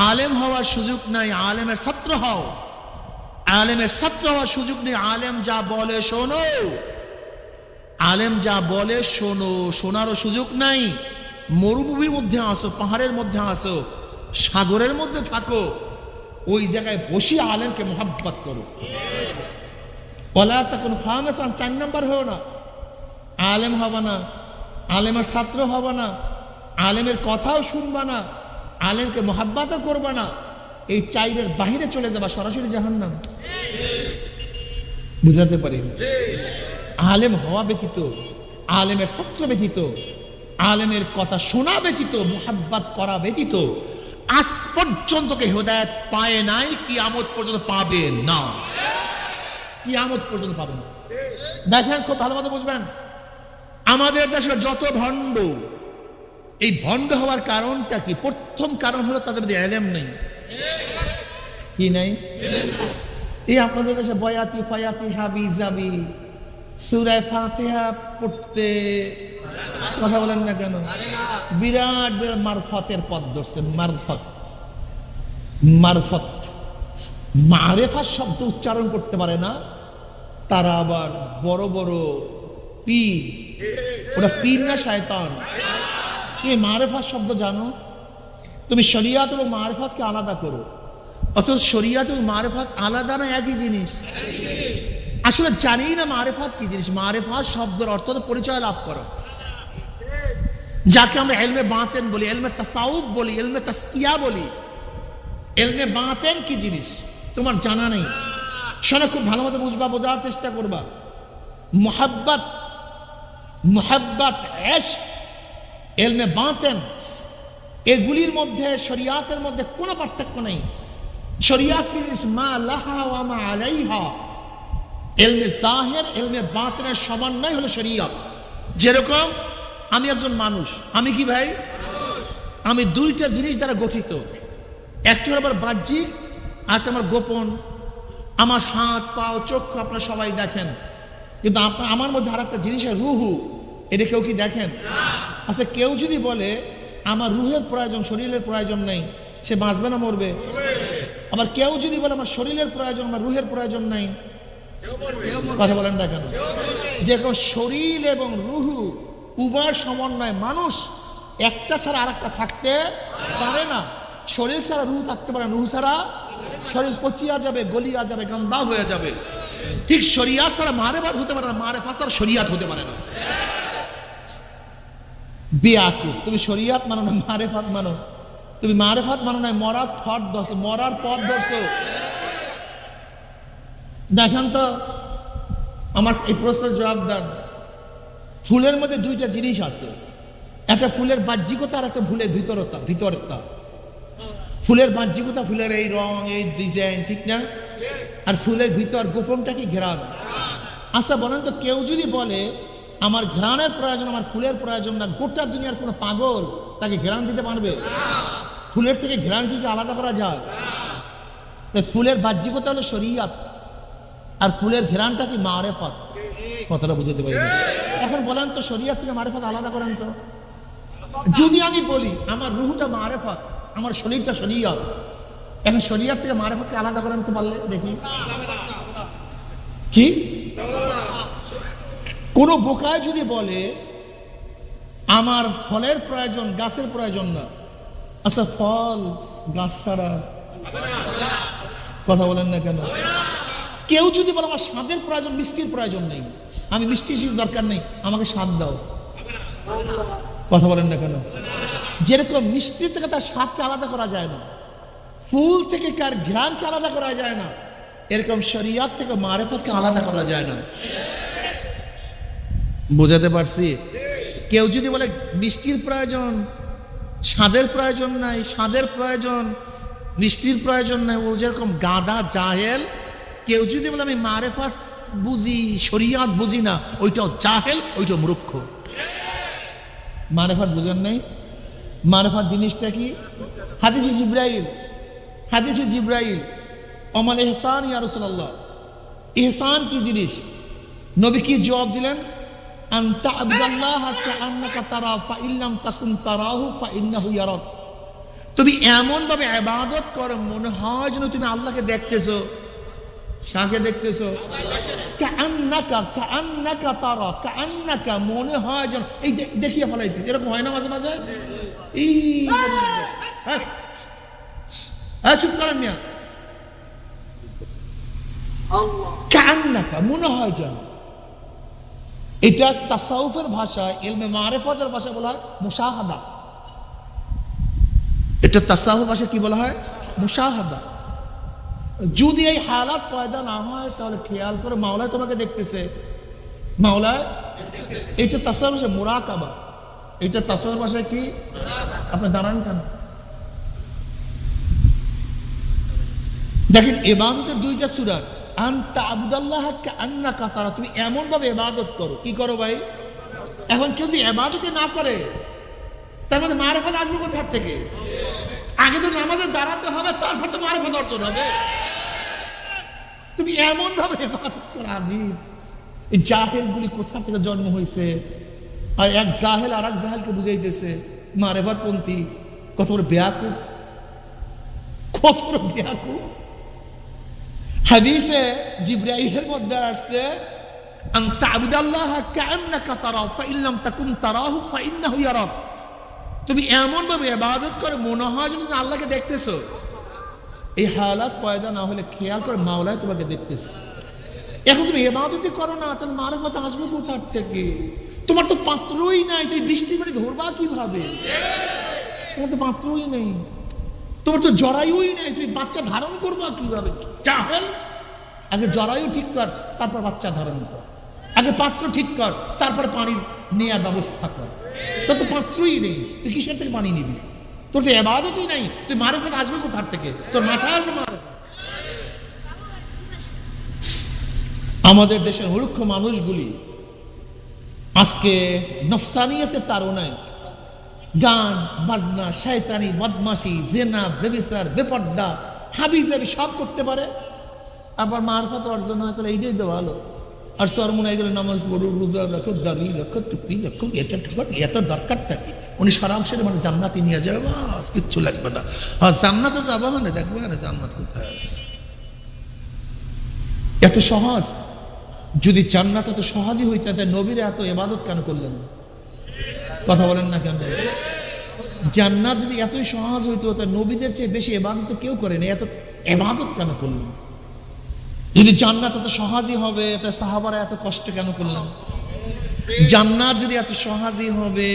আলেম হওয়ার সুযোগ নাই, আলেমের ছাত্র হও। আলেমের ছাত্র হওয়ার সুযোগ নেই। আলেম যা বলে শোনো, আলেম যা বলে শোনো, শোনারও সুযোগ নাই। মরুভূমির মধ্যে আসো, পাহাড়ের মধ্যে আসো, সাগরের মধ্যে থাকো, ওই জায়গায় বসে আলেমকে মোহাব্বত করো। ওয়ালা তাকুন খামিসান, 4 নাম্বার হও না, আলেম হবে না, আলেমের ছাত্র হবে না, আলেমের কথাও শুনবা না, আলেমকে মোহাব্বতও করবা না, এই 4-এর বাহিরে চলে যাবা, সরাসরি জাহান্নাম। বুঝাতে পারি? আলেম হওয়া ব্যতীত, আলেমের ছাত্র ব্যতীত, আলেমের কথা শোনা ব্যতীত, মোহাব্বত করা ব্যতীত আজ পর্যন্ত কে হেদায়েত পায় নাই, কিয়ামত পর্যন্ত পাবে না, কিয়ামত পর্যন্ত পাবে না। দেখেন খুব ভালো মতো বুঝবেন, আমাদের দেশের যত ভণ্ড, এই ভণ্ড হওয়ার কারণটা কি? প্রথম কারণ হলো তাদের মধ্যে ইলম নেই। কি নাই? এই আপনাদের দেশে বয়াতি ফায়াতি হাবি জাবি সূরা ফাতিহা পড়তে কথা বলেন না কেন? বিরাট বিরাট মারফতের পথ ধরছে, মারফত, মারফত, মারেফাত শব্দ উচ্চারণ করতে পারে না, তারা আবার বড় বড় পীর। ওরা পীর না শয়তান? তুমি মারেফাত শব্দ জানো? তুমি শরিয়াত এবং মারেফাতকে আলাদা করো, অথচ শরিয়াত এবং মারেফাত আলাদা না, একই জিনিস। আসলে জানি না মারেফাত কি জিনিস। মারেফাত শব্দের অর্থ তো পরিচয় লাভ করো, যাকে আমরা ইলমে বাতিন বলি, ইলমে তাসাউফ বলি, ইলমে তাসকিয়া বলি। ইলমে বাতিন কি জিনিস তোমার জানা নেই। শোনো, খুব ভালো মতো বুঝবা, বোঝার চেষ্টা করবা। মুহাব্বত, মুহাব্বত, ইশক, ইলমে বাতিন, এগুলির মধ্যে শরিয়াতের মধ্যে কোনো পার্থক্য নেই। শরিয়াত কি জিনিস? মা লাহা ওয়া মা আলাইহা। ইলমে জাহির, ইলমে বাতিনের সমন্বয় হলো শরিয়াত। যেরকম আমি একজন মানুষ, আমি কি ভাই? আমি 2টা জিনিস দ্বারা গঠিত, একটা হলো আমার বাহ্যিক, আর আমার গোপন। আমার হাত পাও চক্ষু আপনারা সবাই দেখেন, কিন্তু আমার মধ্যে আর একটা জিনিস, রুহু, এটা কেউ কি দেখেন? আচ্ছা, কেউ যদি বলে আমার রুহের প্রয়োজন, শরীরের প্রয়োজন নেই, সে বাঁচবে না মরবে? আবার কেউ যদি বলে আমার শরীরের প্রয়োজন, আমার রুহের প্রয়োজন নাই, কথা বলেন না কেন? যেরকম শরীর এবং রুহু উভয় সমন্বয়, মানুষ একটা ছাড়া আর একটা থাকতে পারে না। শরীর ছাড়া রুহু থাকতে পারে না, রুহু ছাড়া শরীর পচিয়া যাবে, গলিয়া যাবে, গন্ধা হয়ে যাবে। ঠিক শরিয়াত ছাড়া মারেফাত হতে পারে না, মারেফাত ছাড়া শরিয়াত হতে পারে না। বিয়াকু, তুমি শরিয়াত মানো না, মারেফাত মানো। তুমি মারেফাত মানো না, মরার পথ ধরছো, মরার পথ ধরছো। দেখেন তো, আমার এই প্রশ্নের জবাব দেন। ফুলের মধ্যে 2টা জিনিস আছে, একটা ফুলের বাহ্যিকতা আর একটা ফুলের ভিতরতা। ফুলের বাহ্যিকতা, ফুলের এই রং, এই ডিজাইন, ঠিক না? আর ফুলের ভিতর গোপনটা কি ঘ্রাণ। আচ্ছা বলেন তো, কেউ যদি বলে আমার ঘ্রাণের প্রয়োজন, আমার ফুলের প্রয়োজন না, গোটা দুনিয়ার কোনো পাগল তাকে ঘ্রাণ দিতে পারবে? ফুলের থেকে ঘ্রাণ কি আলাদা করা যায়? তাই ফুলের বাহ্যিকতা হলো শরীয়ত, আর ফুলের ঘ্রাণটা কি মারেফত। কথাটা বুঝতে পারি। এখন বলেন তো, শরীয়ত থেকে মারেফত আলাদা করেন তো। যদি আমি বলি আমার রুহটা মারেফত, আমার শরীরটা শরীয়ত, এখন শরীয়ত থেকে মারেফতকে আলাদা করেন তো পারলে দেখি। কি কোন বোকায় যদি বলে আমার ফলের প্রয়োজন, গাছের প্রয়োজন না, আচ্ছা ফল গাছ ছাড়া, কথা বলেন না কেন? কেউ যদি বলে আমার স্বাদের প্রয়োজন, মিষ্টির প্রয়োজন নেই, আমি মিষ্টি দরকার নেই, আমাকে স্বাদ দাও, কথা বলেন না কেন? যেরকম মিষ্টির থেকে তার স্বাদকে আলাদা করা যায় না, ফুল থেকে কার ঘ্রাণকে আলাদা করা যায় না, এরকম শরীয়ত থেকে মারেফতকে আলাদা করা যায় না। বুঝাতে পারছি? কেউ যদি বলে মিষ্টির প্রয়োজন, স্বাদের প্রয়োজন নাই, স্বাদের প্রয়োজন, মিষ্টির প্রয়োজন নাই, ও যেরকম গাদা জাহেল। কেউ যদি বলে আমি মারেফত বুঝি, শরীয়ত বুঝি না, ওইটাও জাহেল, ওইটাও মূর্খ। মারেফত বুঝেন নাই? মারেফত জিনিসটা কি? হাদিসে জিবরাইল, হাদিসে জিবরাইল অমাল ইহসান ইয়া রাসূলুল্লাহ, ইহসান কি জিনিস? নবী কি জবাব দিলেন? আনতা আবদুল্লাহ কাআন্নাকা তারা ফাইন লাম তাকুন তারাহু ফাইন্নাহু ইয়ারাক। তুমি এমন ভাবে ইবাদত করো মনে হয় যেন তুমি আল্লাহকে দেখতেছো। কাকে দেখতেছো? কাআন্নাকা, কাআন্নাকা তারা, কাআন্নাকা মনে হয় যেন, এই দেখিয়ে ফলাইতে, এরকম হয় না মাঝে মাঝে? এই চুপ করেন মিয়া। কাআন্নাকা মনে হয় যেন, এটা তাসাউফের ভাষায়, ইলমে মারিফাতের ভাষায় বলা হয় মুশাহাদা। এটা তাসাউফ ভাষায় কি বলা হয়? মুশাহাদা। যদি এই হালাত পয়দা না হয় তাহলে খেয়াল করে মাওলায় তোমাকে দেখতেছে, মাওলায়। এটা তাসাউফ ভাষায় মুরাকাবা, এটা তাসাউফ ভাষায় কি? আপনি দাঁড়ান কেন? দেখেন ইবাদতের দুইটা সূরা, আনতা আবদুল্লাহ কাআন্নাকা তারা, তুমি এমন ভাবে ইবাদত করো। কি করো ভাই? এখন কেউ যদি ইবাদতে না করে তার মধ্যে মারিফত আসবে কোথা থেকে? আগে তো নামাজে দাঁড়াতে হবে, তারপর তো মারিফত অর্জন হবে। তুমি এমন ভাবে ইবাদত করো, আজীব। এই জাহেলগুলি কোথা থেকে জন্ম হয়েছে? আর এক জাহেল আর এক জাহেলকে বুঝাইতেছে মারিফতপন্থী। কত বড় বেয়াকুব, কত বড় বেয়াকুব। হাদিসে জিবরাইলের মধ্যে আসছে আনতা আবদুল্লাহ কাআন্নাকা তারা ফাইন লাম তাকুন তারাহু ফাইন্নাহু ইয়ারাক। তুমি এমন ভাবে ইবাদত করে মনে হয় যে তুমি আল্লাহকে দেখতেছো। এই হালাত পয়দা না হলে খেয়াল করে মাওলায় তোমাকে দেখতেছে। এখন তুমি ইবাদতই করো না, তাহলে মারিফত আসবে কোথা থেকে? তোমার তো পাত্রই নাই, তুমি বৃষ্টি মানে ধরবা কিভাবে? তোমার তো পাত্রই নেই, তোমার তো জরায়ুই নেই, তুমি বাচ্চা ধারণ করবা কিভাবে? জাহেল, আগে জরায়ু ঠিক কর, তারপর বাচ্চা ধারণ কর। আগে পাত্র ঠিক কর, তারপর পানি নেওয়ার ব্যবস্থা কর। তোর তো পাত্রই নেই, তুই কিসের থেকে পানি নিবি? তোর তো ইবাদতই নাই, তুই মারিফত আসবে কোথার থেকে? তোর মাথায় আসবে মারিফত। আমাদের দেশের মূর্খ মানুষগুলি আজকে নফসানিয়তের তাড়নায় গান বাজনা, শয়তানি, বদমাশি, জেনা, ব্যভিচার, বেপর্দা, হাবিজাবি সব করতে পারে। আবার মারফত অর্জন না করে এইটাই তো ভালো। আর সরমুনাই গেলে নামাজ পড়ো, রোজা রাখো, দাড়ি রাখো, টুপি রাখো, এটা ঠোকর, এত দরকারটা কি? উনি সরাসরি মানে জান্নাতে নিয়ে যাবে, বাস কিচ্ছু লাগবে না। আর জান্নাতে যাবো মানে দেখবো না জান্নাত কোথায় আছে। এত সহজ। যদি জান্নাত এত সহজই হইতে তাহলে নবীরা এত ইবাদত কেন করলেন? কথা বলেন না কেন? জান্নাত যদি এতই সহজ হইতো তাহলে নবীদের চেয়ে বেশি ইবাদত কেউ করেনি, এত ইবাদত কেন করলেন? যদি জান্নাত এত সহজই হবে তাহলে সাহাবারা এত কষ্ট কেন করলেন? জান্নাত যদি এত সহজই হবে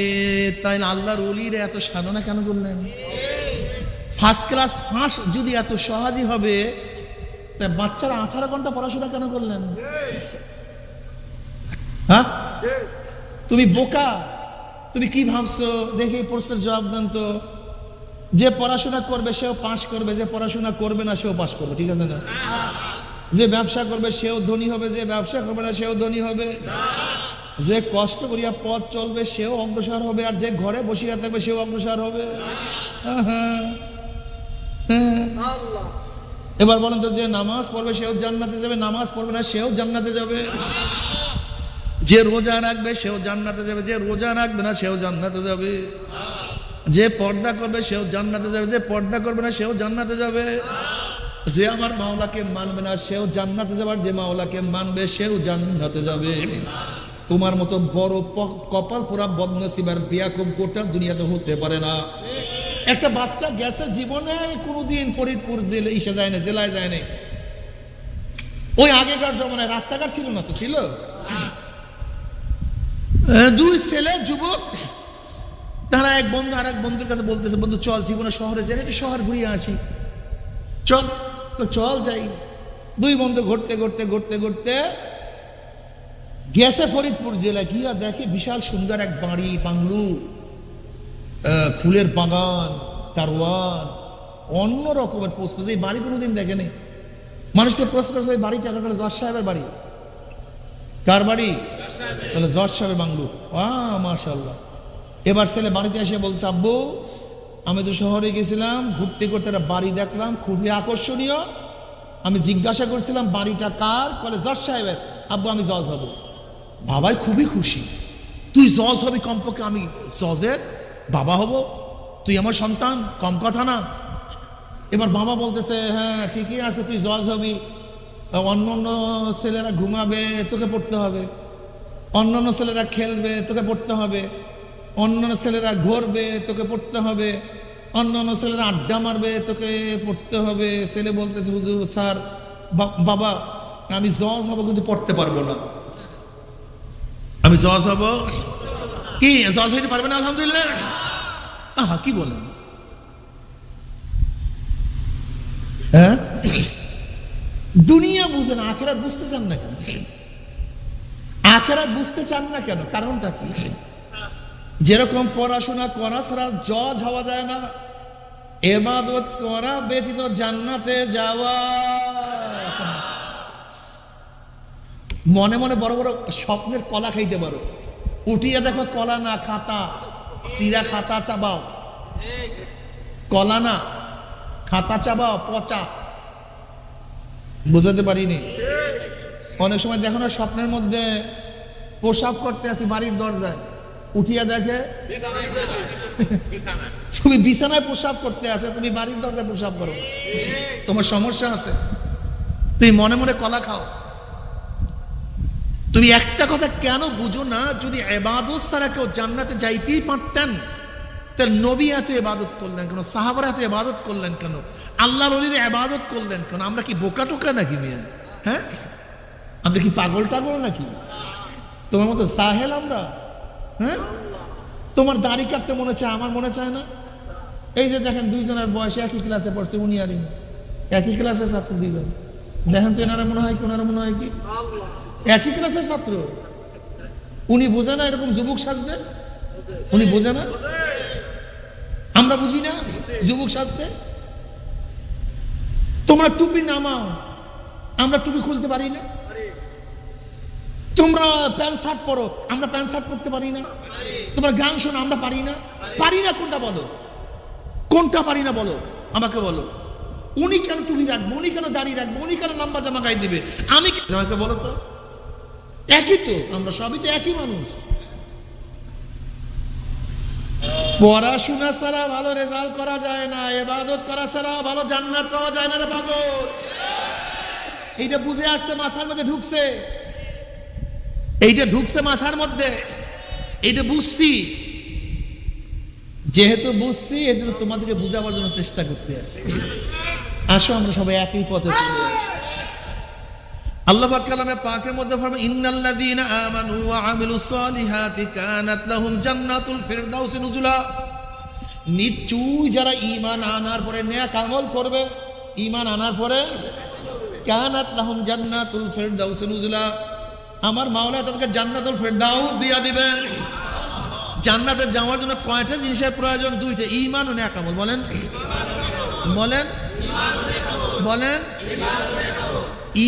তাহলে আল্লাহর ওলিরা এত সাধনা কেন করলেন? ফার্স্ট ক্লাস ফাঁস যদি এত সহজই হবে তাই বাচ্চারা 18 ঘন্টা পড়াশোনা কেন করলেন? হ্যাঁ, তুমি বোকা, তুমি কি ভাবছো? দেখে এই প্রশ্নের জবাব দেন তো। যে পড়াশোনা করবে সেও পাস করবে, যে পড়াশোনা করবে না সেও পাস করবে, ঠিক আছে না? যে ব্যবসা করবে সেও ধনী হবে, যে ব্যবসা করবে না সেও ধনী হবে। যে কষ্ট করিয়া পথ চলবে সেও অগ্রসর হবে, আর যে ঘরে বসিয়া থাকবে সেও অগ্রসর হবে। এবার বলেন তো, যে নামাজ পড়বে সেও জান্নাতে যাবে, নামাজ পড়বে না সেও জান্নাতে যাবে। যে রোজা রাখবে সেও জান্নাতে যাবে, যে রোজা রাখবে না সেও জান্নাতে যাবে। যে পর্দা করবে সেও জান্নাতে যাবে, যে পর্দা করবে না সেও জান্নাতে যাবে। যে আমার মাওলাকে মানবে না সেও জান্নাতে যাবে, আর যে মাওলাকে মানবে সেও জান্নাতে যাবে। তোমার মতো বড় কপাল পোড়া বদনসিবার বিয়াকুব গোটা দুনিয়াতে হতে পারে না। একটা বাচ্চা গেছে, জীবনে কোনোদিন ফরিদপুর জেলায় যায় না। ওই আগেকার জমানায় রাস্তাঘাট ছিল না, তো ছিল। দুই ছেলে যুবক, তারা এক বন্ধু আর এক বন্ধুর কাছে বলতেছে, বন্ধু চল জীবনে শহরে যাই, একটু শহর ঘুরিয়ে আসি, চল। তো চল যাই। দুই বন্ধু ঘুরতে ঘুরতে ঘুরতে ঘুরতে গেছে ফরিদপুর জেলায়, গিয়া দেখে বিশাল সুন্দর এক বাড়ি, বাংলু, ফুলের বাগান, তারওয়ান, অন্য রকমের পোস্ট। এই বাড়ি কোনোদিন দেখেনি। মানুষকে প্রশ্ন করছে, ওই বাড়িটা কার? জজ সাহেবের বাড়ি। কার বাড়ি? জজ সাহেবের বাংলু। মাশাআল্লাহ। এবার ছেলে বাড়িতে এসে বলছে, আব্বু আমি তো শহরে গেছিলাম, ঘুরতে ঘুরতে একটা বাড়ি দেখলাম, খুবই আকর্ষণীয়। আমি জিজ্ঞাসা করছিলাম বাড়িটা কার? বলে জজ সাহেবের। আব্বু আমি জজ হব। বাবাই খুবই খুশি, তুই জজ হবি, কমপক্ষে আমি জজের বাবা হব, তুই আমার সন্তান, কম কথা না। এবার বাবা বলতেছে, হ্যাঁ ঠিকই আছে, তুই জজ হবি, অন্য অন্য ছেলেরা ঘুমাবে, তোকে পড়তে হবে। অন্য অন্য ছেলেরা খেলবে, তোকে পড়তে হবে। অন্যান্য ছেলেরা ঘুরবে, তোকে পড়তে হবে। অন্যান্য ছেলেরা আড্ডা মারবে, তোকে পড়তে হবে। ছেলে বলতেছে, হুজুর স্যার, বাবা আমি জজ হব, কিন্তু পড়তে পারবো না। আমি জজ হব, কি জজ হইতে পারবে না? আলহামদুলিল্লাহ। কি বলেন? হ্যাঁ, দুনিয়া বুঝেন, আখেরাত বুঝতে চান না কেন? আখেরাত বুঝতে চান না কেন? কারণটা কি? যেরকম পড়াশোনা করা ছাড়া জজ হওয়া যায় না, ইবাদত করা ব্যতীত জান্নাতে যাওয়া। মনে মনে বড় বড় স্বপ্নের কলা খাইতে পারো, উঠিয়ে দেখো কলা না, খাতা, সিরা খাতা চাবাও। কলা না, খাতা চাবাও, পচা। বুঝাতে পারিনি। অনেক সময় দেখো না, স্বপ্নের মধ্যে প্রসাব করতে আসি বাড়ির দরজায়, উঠিয়া দেখে তুমি বিছানায় প্রসাব করতে আসে, তুমি বাড়ির দরজায় প্রসাব করো। তোমার সমস্যা আছে, তুমি মনে মনে কলা খাও। তুমি একটা কথা কেন বুঝো না, যদি ইবাদত ছাড়া কেউ জান্নাতে যাইতেই পারতেন, তাহলে নবী এত ইবাদত করলেন কেন? সাহাবারা এত ইবাদত করলেন কেন? আল্লাহর ওলির ইবাদত করলেন কেন? আমরা কি বোকা টোকা নাকি মিয়া? হ্যাঁ, আমরা কি পাগল টাগল নাকি? তোমার মতো সাহেল আমরা? হ্যাঁ, তোমার দাড়ি কাটতে মনে চায়, আমার মনে চায় না? এই যে দেখেন, দুইজনের বয়সে একই ক্লাসে পড়ছে, উনি আর একই ক্লাসের ছাত্র দুইজন। দেখেন তো, এনারা মনে হয়, কোনারা মনে হয় কি একই ক্লাসের ছাত্র। উনি বোঝে না এরকম যুবক সাজতে? উনি বোঝে না? আমরা বুঝি না যুবক সাজতে? তোমরা টুপি নামাও, আমরা টুপি খুলতে পারি না। তোমরা প্যান্ট শার্ট পরো, আমরা প্যান্ট শার্ট পরতে পারি না। তোমরা গান শোনো, আমরা পারি না। পারি না কোনটা বলো? কোনটা পারি না বলো, আমাকে বলো। উনি কেন টুপি রাখবো, উনি কেন দাড়ি রাখবো, উনি কেন লম্বা জামা গায়ে দিবে, আমি আমাকে বলো তো? একই তো, আমরা সবই তো একই মানুষ। পড়াশোনা ছাড়া ভালো রেজাল্ট করা যায় না, ইবাদত করা ছাড়া ভালো জান্নাত পাওয়া যায় না রে পাগল। এইটা বুঝে আসছে, মাথার মধ্যে ঢুকছে, এইটা ঢুকছে মাথার মধ্যে, এইটা বুঝছি। যেহেতু বুঝছি, এই জন্য তোমাদেরকে বুঝাবার জন্য চেষ্টা করতে আসি। আসো আমরা সবাই একই পথে চলে আসি। আল্লাহ পাক কালামে পাকের মধ্যে ফরমান, ইন্নাল্লাযীনা আমানু ওয়া আমিলুস সালিহাতি কানাত লাহুম জান্নাতুল ফিরদাউস নুজুলা। নিশ্চয়ই যারা ঈমান আনার পরে নেক আমল করবে, ঈমান আনার পরে, কানাত লাহুম জান্নাতুল ফিরদাউস নুজুলা, আমার মাওলা তাদেরকে জান্নাতুল ফিরদাউস দিয়া দিবেন। জান্নাতে যাওয়ার জন্য কয়টা জিনিসের প্রয়োজন? দুইটা, ঈমান ও নেক আমল। বলেন বলেন বলেন,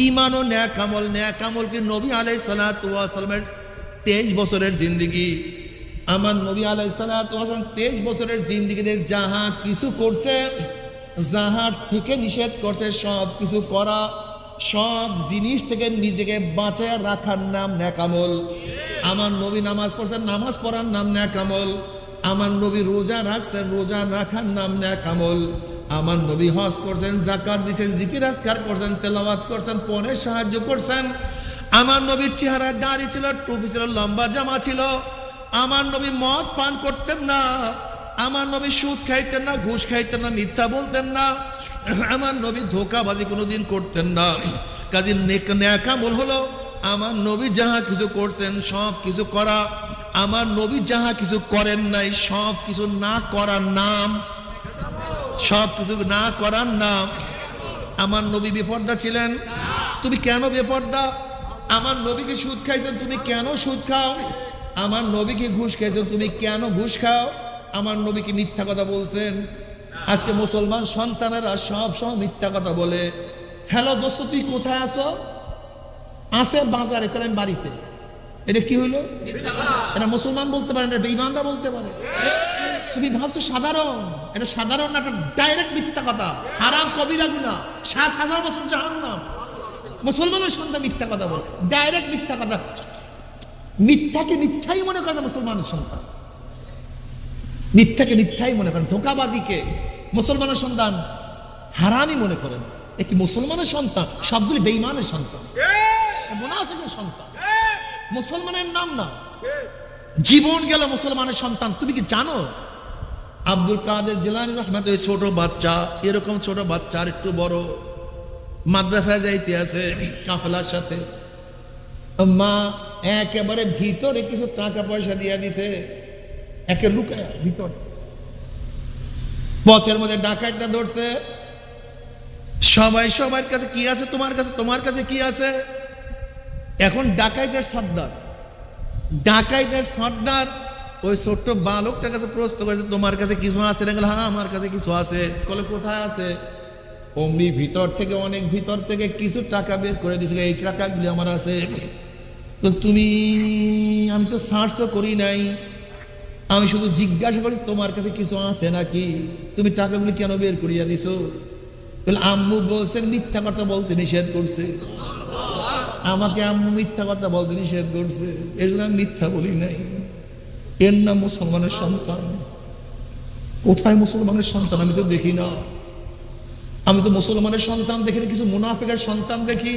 ঈমান ও নেক আমল। নেক আমল কি? নবী আলাইহিস সালাতু ওয়াস সালামের 23 বছরের জিন্দেগি। আমার নবী আলাইহিস সালাতু ওয়াস সালাম 23 বছরের জিন্দেগিতে যাহা কিছু করছে, যাহা থেকে নিষেধ করছে, সব কিছু করা, সব জিনিস থেকে নিজেকে বাঁচায় রাখার নাম নেক আমল। আমার নবী নামাজ পড়ছেন, নামাজ পড়ার নাম নেক আমল। আমার নবী রোজা রাখছেন, রোজা রাখার নাম নেক আমল। আমার নবী হজ করছেন, যাকাত দিয়েছেন, জিকির আজকার করছেন, তেলাওয়াত করছেন, পরে সাহায্য করছেন। আমার নবীর চেহারা দাড়ি ছিল, টুপি ছিল, লম্বা জামা ছিল। আমার নবী মদ পান করতেন না। আমার নবী সুদ খাইতেন না, ঘুষ খাইতেন না, মিথ্যা বলতেন না। আমার নবী ধোঁকাবাজি কোনোদিন করতেন না। কাজে নেক আমল হলো আমার নবী যাহা কিছু করছেন সব কিছু করা, আমার নবী যাহা কিছু করেন নাই সব কিছু না করার নাম, সব কিছু না করার নাম। আমার নবী বেপরদা ছিলেন, তুমি কেন বেপরদা? আমার নবীকে সুদ খাইছেন, তুমি কেন সুদ খাও? আমার নবীকে ঘুষ খাইছেন, তুমি কেন ঘুষ খাও? আমার নবীকে মিথ্যা কথা বলছেন। আজকে মুসলমান সন্তানেরা সব সময় মিথ্যা কথা বলে। হ্যালো দোস্ত, তুই কোথায় আছো? আছে বাজারে, করে আমি বাড়িতে। এটা কি হইলো? এটা মুসলমান বলতে পারে না, বেঈমানরা বলতে পারে। তুমি ভাবছো সাধারণ, এটা সাধারণ না, এটা ডাইরেক্ট মিথ্যা কথা, হারাম কবিরা গুনাহ, ৭,০০০ বছর জাহান্নাম। মুসলমানের সন্তান মিথ্যা কথা বলে, ডাইরেক্ট মিথ্যা কথা। মিথ্যাকে মিথ্যাই মনে করে মুসলমানের সন্তান, মিথ্যাকে মিথ্যাই মনে করেন। ধোঁকাবাজিকে মুসলমানের সন্তান হারামই মনে করেন। এ কি মুসলমানের সন্তান? সবগুলি বেঈমানের সন্তান, মুনাফিকের সন্তান, মুসলমানের নাম না। জীবন গেল মুসলমানের সন্তান। তুমি কি জানো আব্দুল কাদের জিলানী রাহমাতুল্লাহ, ছোট বাচ্চা, এরকম ছোট বাচ্চা আর একটু বড়, মাদ্রাসায় যাইতে আছে কাফেলার সাথে, মা একেবারে ভিতরে কিছু টাকা পয়সা দিয়ে দিছে, একে লুকায় ভিতর। পথের মধ্যে ডাকাইতটা ধরছে, সবাই সবার কাছে কি আছে, তোমার কাছে, তোমার কাছে কি আছে? এখন ডাকাইতের সর্দার, ডাকাইতের সর্দার ওই ছোট্ট বালকটার কাছে প্রশ্ন করেছে, তোমার কাছে কিছু আছে? হ্যাঁ আমার কাছে কিছু আছে। বলে কোথায় আছে? অমনি ভিতর থেকে, অনেক ভিতর থেকে কিছু টাকা বের করে দিয়েছে, এই টাকাগুলি আমার আছে। তো তুমি, আমি তো সার্চও করি নাই, আমি শুধু জিজ্ঞাসা করি তোমার কাছে কিছু আছে নাকি, তুমি টাকাগুলি কেন বের করিয়া দিছো? বলে আম্মু বলছেন মিথ্যা কথা বলতে নিষেধ করছে, আমাকে আম্মু মিথ্যা কথা বলতে নিষেধ করছে, এর জন্য আমি মিথ্যা বলি নাই। এর নাম মুসলমানের সন্তান। কোথায় মুসলমানের সন্তান? আমি তো দেখি না। আমি তো মুসলমানের সন্তান দেখি না, কিছু মুনাফিকের সন্তান দেখি।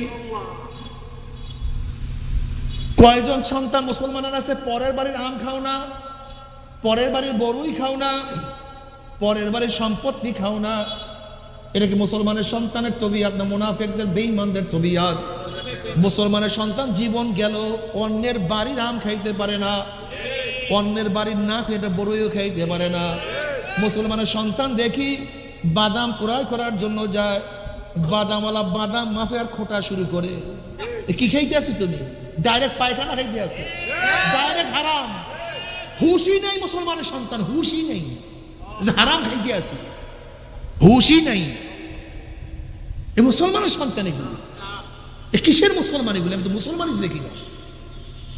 কয়জন সন্তান মুসলমানের আছে? পরের বাড়ির আম খাও না, পরের বাড়ির বড়ই খাও না, পরের বাড়ির সম্পত্তি খাও না। এটা কি মুসলমানের সন্তানের তবিয়াত না মুনাফিকদের, বেঈমানদের তবিয়াত? মুসলমানের সন্তান জীবন গেল অন্যের বাড়ির আম খাইতে পারে না, অন্যের বাড়ির না খেয়ে বড়ইও খাইতে পারে না। মুসলমানের সন্তান দেখি বাদাম ক্রয় করার জন্য যায়, বাদামওয়ালা বাদাম মাফে আর খোটা শুরু করে। কি খাইতে আছি তুমি? ডাইরেক্ট পায়খানা খাইতে আছি, ডাইরেক্ট হারাম। হুশই নাই মুসলমানের সন্তান, হুশই নেই যে হারাম খাইতে আছি, হুশই নাই। এ মুসলমানের সন্তান এগুলো, এ কিসের মুসলমান এগুলো? আমি তো মুসলমানই দেখি না।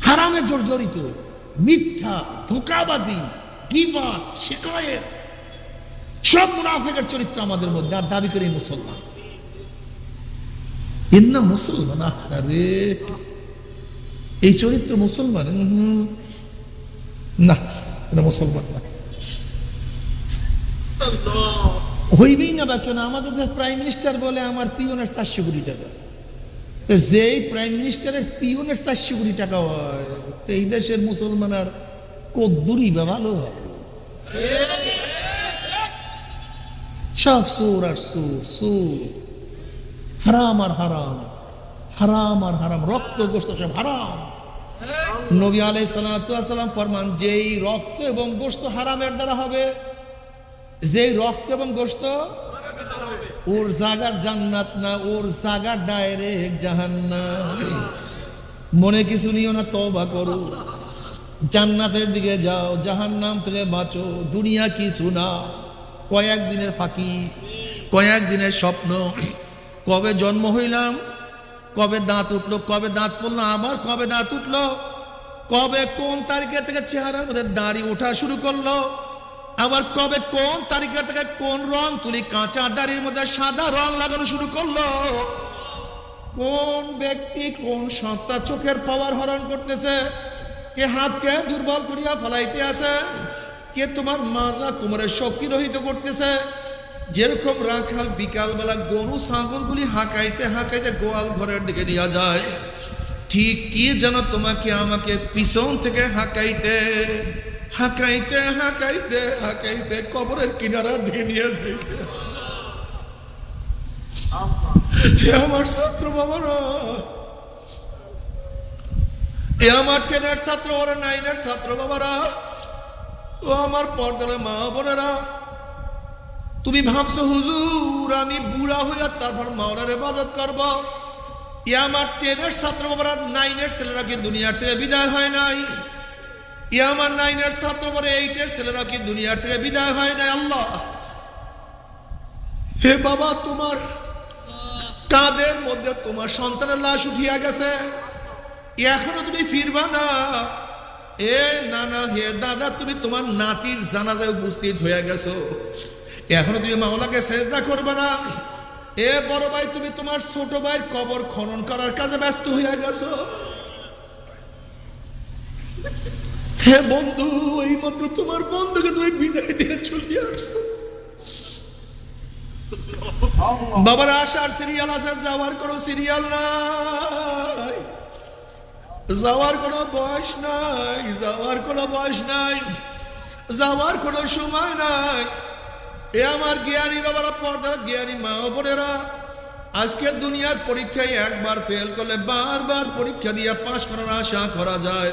হারামের জর্জরিত, মিথ্যা, ধোঁকাবাজি, গীবত, শিকায়েত, সব মুনাফিকের চরিত্র আমাদের মধ্যে, আর দাবি করে মুসলমান। এর নাম মুসলমান? আরে এই চরিত্র মুসলমান না, এটা মুসলমান না, হইবেই না। বা কেন? আমাদের যে প্রাইম মিনিস্টার বলে আমার পিওনের 400 কোটি টাকা, যেই প্রাইম মিনিস্টারের পিওনের 400 কোটি টাকা হয়, এই দেশের মুসলমান আর কদ্দুরি বা ভালো হয়? সব সুর আর সুর, সুর, হারাম আর হারাম, হারাম আর হারাম, রক্ত গোশত সব হারাম। নবী আলাইহিস সালাতু ওয়াস সালাম ফরমান, যেই রক্ত এবং গোশত হারামের দ্বারা হবে, যেই রক্ত এবং গোশত, ওর জায়গা জান্নাত না, ওর জায়গা ডাইরেক্ট জাহান্নাম। মনে কিছু নিও না, তওবা করো, জান্নাতের দিকে যাও, জাহান্নাম থেকে বাঁচো। দুনিয়া কিছু না, কয়েকদিনের ফাঁকি। কয়েক দিনের স্বপ্ন, কবে জন্ম হইলাম, কবে দাঁত উঠলো, কবে দাঁত পড়লো, আবার কবে দাঁত উঠলো, কবে কোন তারিখে থেকে চেহারার মধ্যে দাড়ি ওঠা শুরু করলো, আবার কবে কোন তারিখে থেকে কোন রং তুলি কাঁচা দাড়ির মধ্যে সাদা রং লাগানো শুরু করলো, কোন ব্যক্তি কোন সত্তা চোখের পাওয়ার হরণ করতেছে, কে হাতকে দুর্বল করিয়া ফেলাইতে আছে, কে তোমার মাজা কোমরের শক্তি রহিত করতেছে। যেরকম রাখাল বিকালবেলা গরু ছাগলগুলি হাঁকাইতে হাঁকাইতে গোয়াল ঘরের দিকে নিয়ে যায়, ঠিক কি যেন তোমাকে আমাকে পিছন থেকে হাঁকাইতে হাঁকাইতে হাঁকাইতে হাঁকাইতে কবরের কিনারার দিকে নিয়ে যাইতে। আমার ছাত্র বাবারা, আমার 10-এর ছাত্র, ওরা 9-এর ছাত্র বাবারা, ও আমার পর্দালে মা বোনেরা, তুমি ভাবছো হুজুর আমি বুড়া হইয়া তারপর মাওলার ইবাদত করব। আমার 10-এর ছাত্র বাবারা, 9-এর ছেলেরা কি দুনিয়ার থেকে বিদায় হয় নাই? আমার 9-এর ছাত্র বাবারা, 8-এর ছেলেরা কি দুনিয়ার থেকে বিদায় হয় নাই? আল্লাহ হে বাবা, তোমার কাঁধের মধ্যে তোমার সন্তানের লাশ উঠিয়া গেছে, এখনো তুমি ফিরবা না? এ নানা, হে দাদা, তুমি তোমার নাতির জানাজায় উপস্থিত হয়ে গেছো, এখনো তুমি মাওলাকে সেজদা করবে না? এ বড় ভাই, তুমি তোমার ছোট ভাইয়ের কবর খনন করার কাজে ব্যস্ত হয়ে গেছো। হে বন্ধু, এই মাত্র তোমার বন্ধুকে তুমি বিদায় দিয়ে চলে আসছো। বাবার আসার সিরিয়াল আছে, যাওয়ার কোনো সিরিয়াল নাই, যাওয়ার কোনো বয়স নাই, যাওয়ার কোনো বয়স নাই, যাওয়ার কোনো সময় নাই। এ আমার জ্ঞানী বাবারা, পর্দার জ্ঞানী মা বোনেরা, আজকে দুনিয়ার পরীক্ষায় একবার ফেল করলে বারবার পরীক্ষা দিয়ে পাশ করার আশা করা যায়।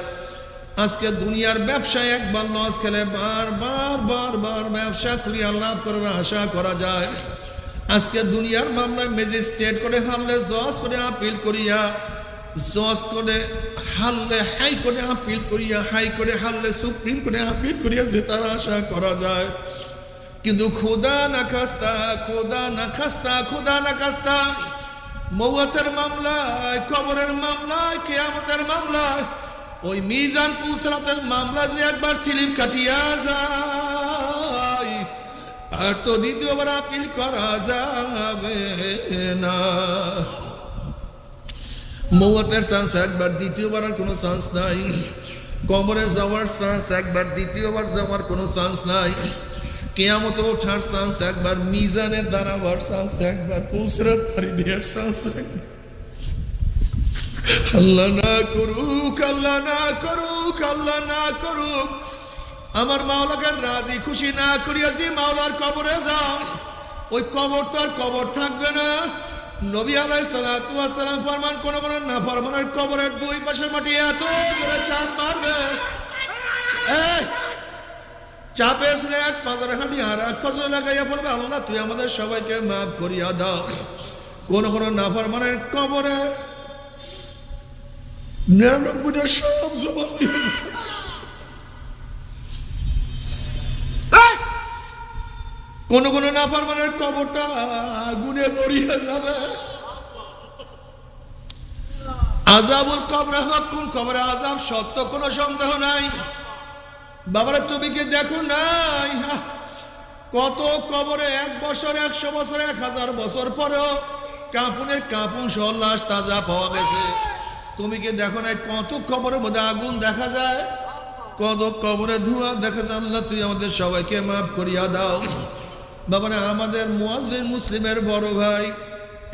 আজকে দুনিয়ার ব্যবসায় একবার লস খেলে বারবার বারবার ব্যবসা করিয়া লাভ করার আশা করা যায়। আজকে দুনিয়ার মামলায় ম্যাজিস্ট্রেট করে হারলে জজ করে আপিল করিয়া, জজ করে হারলে হাই করে আপিল করিয়া, হাই করে হারলে সুপ্রিম কোর্টে আপিল করিয়া জেতার আশা করা যায়। কিন্তু খোদা না খাস্তা, খোদা না খাস্তা, খোদা না খাস্তা, মওয়াতের মামলায়, কবরের মামলায়, কিয়ামতের মামলায়, ওই মিজান পুলসরাতের মামলা যে একবার স্লিপ কাটিয়া যায়, আর তো দ্বিতীয়বার আপিল করা যাবে না। মওয়াতের চান্স একবার, দ্বিতীয়বার আর কোনো চান্স নাই। কবরে যাওয়ার চান্স একবার, দ্বিতীয়বার যাওয়ার কোনো চান্স নাই। কিয়ামতে ওঠার চান্স একবার, মিজানে দাঁড়াবার চান্স একবার, পুলসরাত পারি দেওয়ার চান্স একবার। আল্লাহ না করুক, আল্লাহ না করুক, আল্লাহ না করুক, আমার মাওলাকে রাজি খুশি না করিয়া দিয়ে মাওলার কবরে যাও, ওই কবর তো আর কবর থাকবে না। নবী আলাইহিস সালাতু ওয়াস সালাম ফরমান, কোন কোন নাফরমানের কবরের দুই পাশে মাটি এত জোরে চাপ মারবে, চাপের ছেলে এক পাজর হাঁটি আর এক পাজর লাগাইয়া পড়বে, আল্লাহ তুই আমাদের সবাইকে মাফ করিয়া দাও। কোন কোন নাফরমানের কবরে 99টা সব জবাব দিয়ে যায়। কোন কোন নাফরমানের কবরটা আগুনে মরিয়া যাবে। আযাবুল কবর হাক্কুন, কবরে আযাব সত্য, কোনো সন্দেহ নাই। বাবারা তুমি কি দেখো নাই কত কবরে 1 বছর, 100 বছর, 1000 বছর পরেও কাপুনের কাপুন সহ লাশ তাজা পাওয়া গেছে। তুমি কি দেখো নাই কত কবরের মধ্যে আগুন দেখা যায়, কত কবরে ধোঁয়া দেখা যায়। আল্লাহ তুই আমাদের সবাইকে মাফ করিয়া দাও। বাবারা, আমাদের মুয়াজ্জিন মুসলিমের বড় ভাই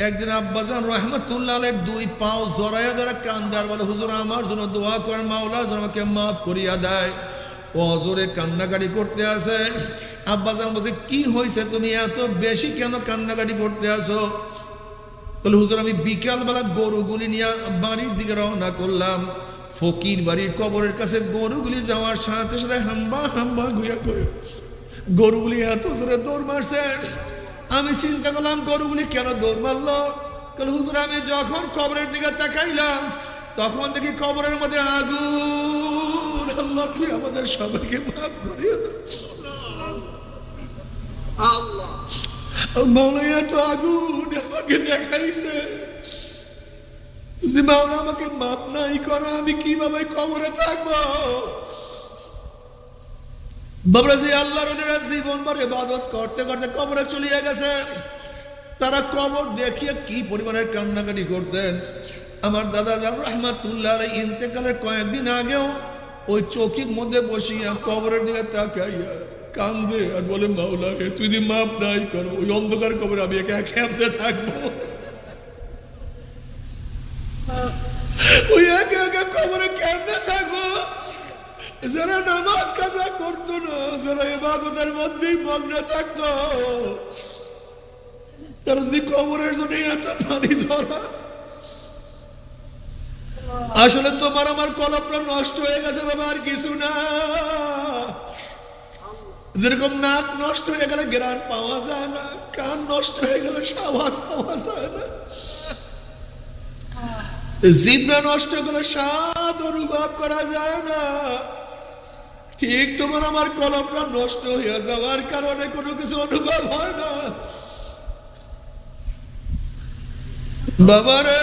একদিন আব্বাজান রহমাতুল্লাহ আলাইহির 2 পাও জড়াইয়া ধরে কান্দার বলে, হুজুর আমার জন্য দোয়া করেন, মাওলা যেন আমাকে মাফ করিয়া দেয়। ও হজুরে কান্নাকাটি করতে আছে। আব্বাজান বলছে, কি হয়েছে, তুমি এত বেশি কেন কান্নাকাটি করতে আসো? বলে, হুজুর আমি বিকালবেলা গরুগুলি নিয়ে বাড়ির দিকে রওনা করলাম, ফকির বাড়ির কবরের কাছে গরুগুলি যাওয়ার সাথে সাথে হাম্বা হাম্বা গুয়া গুয়া গরুগুলি এত জোরে দৌড় মারছে। আমি চিন্তা করলাম গরুগুলি কেন দৌড় মারলো। বলে, হুজুর আমি যখন কবরের দিকে তাকাইলাম তখন দেখি কবরের মধ্যে আগুন। আল্লাহ তুই আমাদের সবাইকে মাফ করিয়ে দাও। মাওলাইয়া তো আগুন আমাকে দেখাইছে, যদি মাওলা আমাকে মাপ নাই করে আমি কিভাবে কবরে থাকবো? বাবরা যে আল্লাহর ওলিরা জীবনভর ইবাদত করতে করতে কবরে চলিয়ে গেছে, তারা কবর দেখিয়ে কি পরিমাণের কান্নাকাটি করতেন। আমার দাদা জান রহমাতুল্লাহ আলাইহি ইন্তেকালের কয়েকদিন আগেও ওই চৌকির মধ্যে বসিয়া কবরের দিকে তাকাইয়া কান্দে আর বলে, মাওলা হে তুই যদি মাপ নাই করো, ওই অন্ধকার কবরে আমি একা কেমনে থাকবো? ওই একা একা কবরে কেমনে থাকবো? যারা নামাজ কাজা করতো না, যারা ইবাদতের মধ্যেই মগ্ন থাকতো, তারা যদি কবরের জন্য এত পানি ঝরা। আসলে তোমার আমার কলমটা নষ্ট হয়ে গেছে বাবা, আর কিছু না। যেরকম নাক নষ্ট হয়ে গেলে ঘ্রাণ পাওয়া যায় না, কান নষ্ট হয়ে গেলে আওয়াজ পাওয়া যায় না, জিহ্বা নষ্ট হয়ে গেলে স্বাদ অনুভব করা যায় না, ঠিক তোমার আমার কলমটা নষ্ট হয়ে যাওয়ার কারণে কোনো কিছু অনুভব হয় না। বাবারে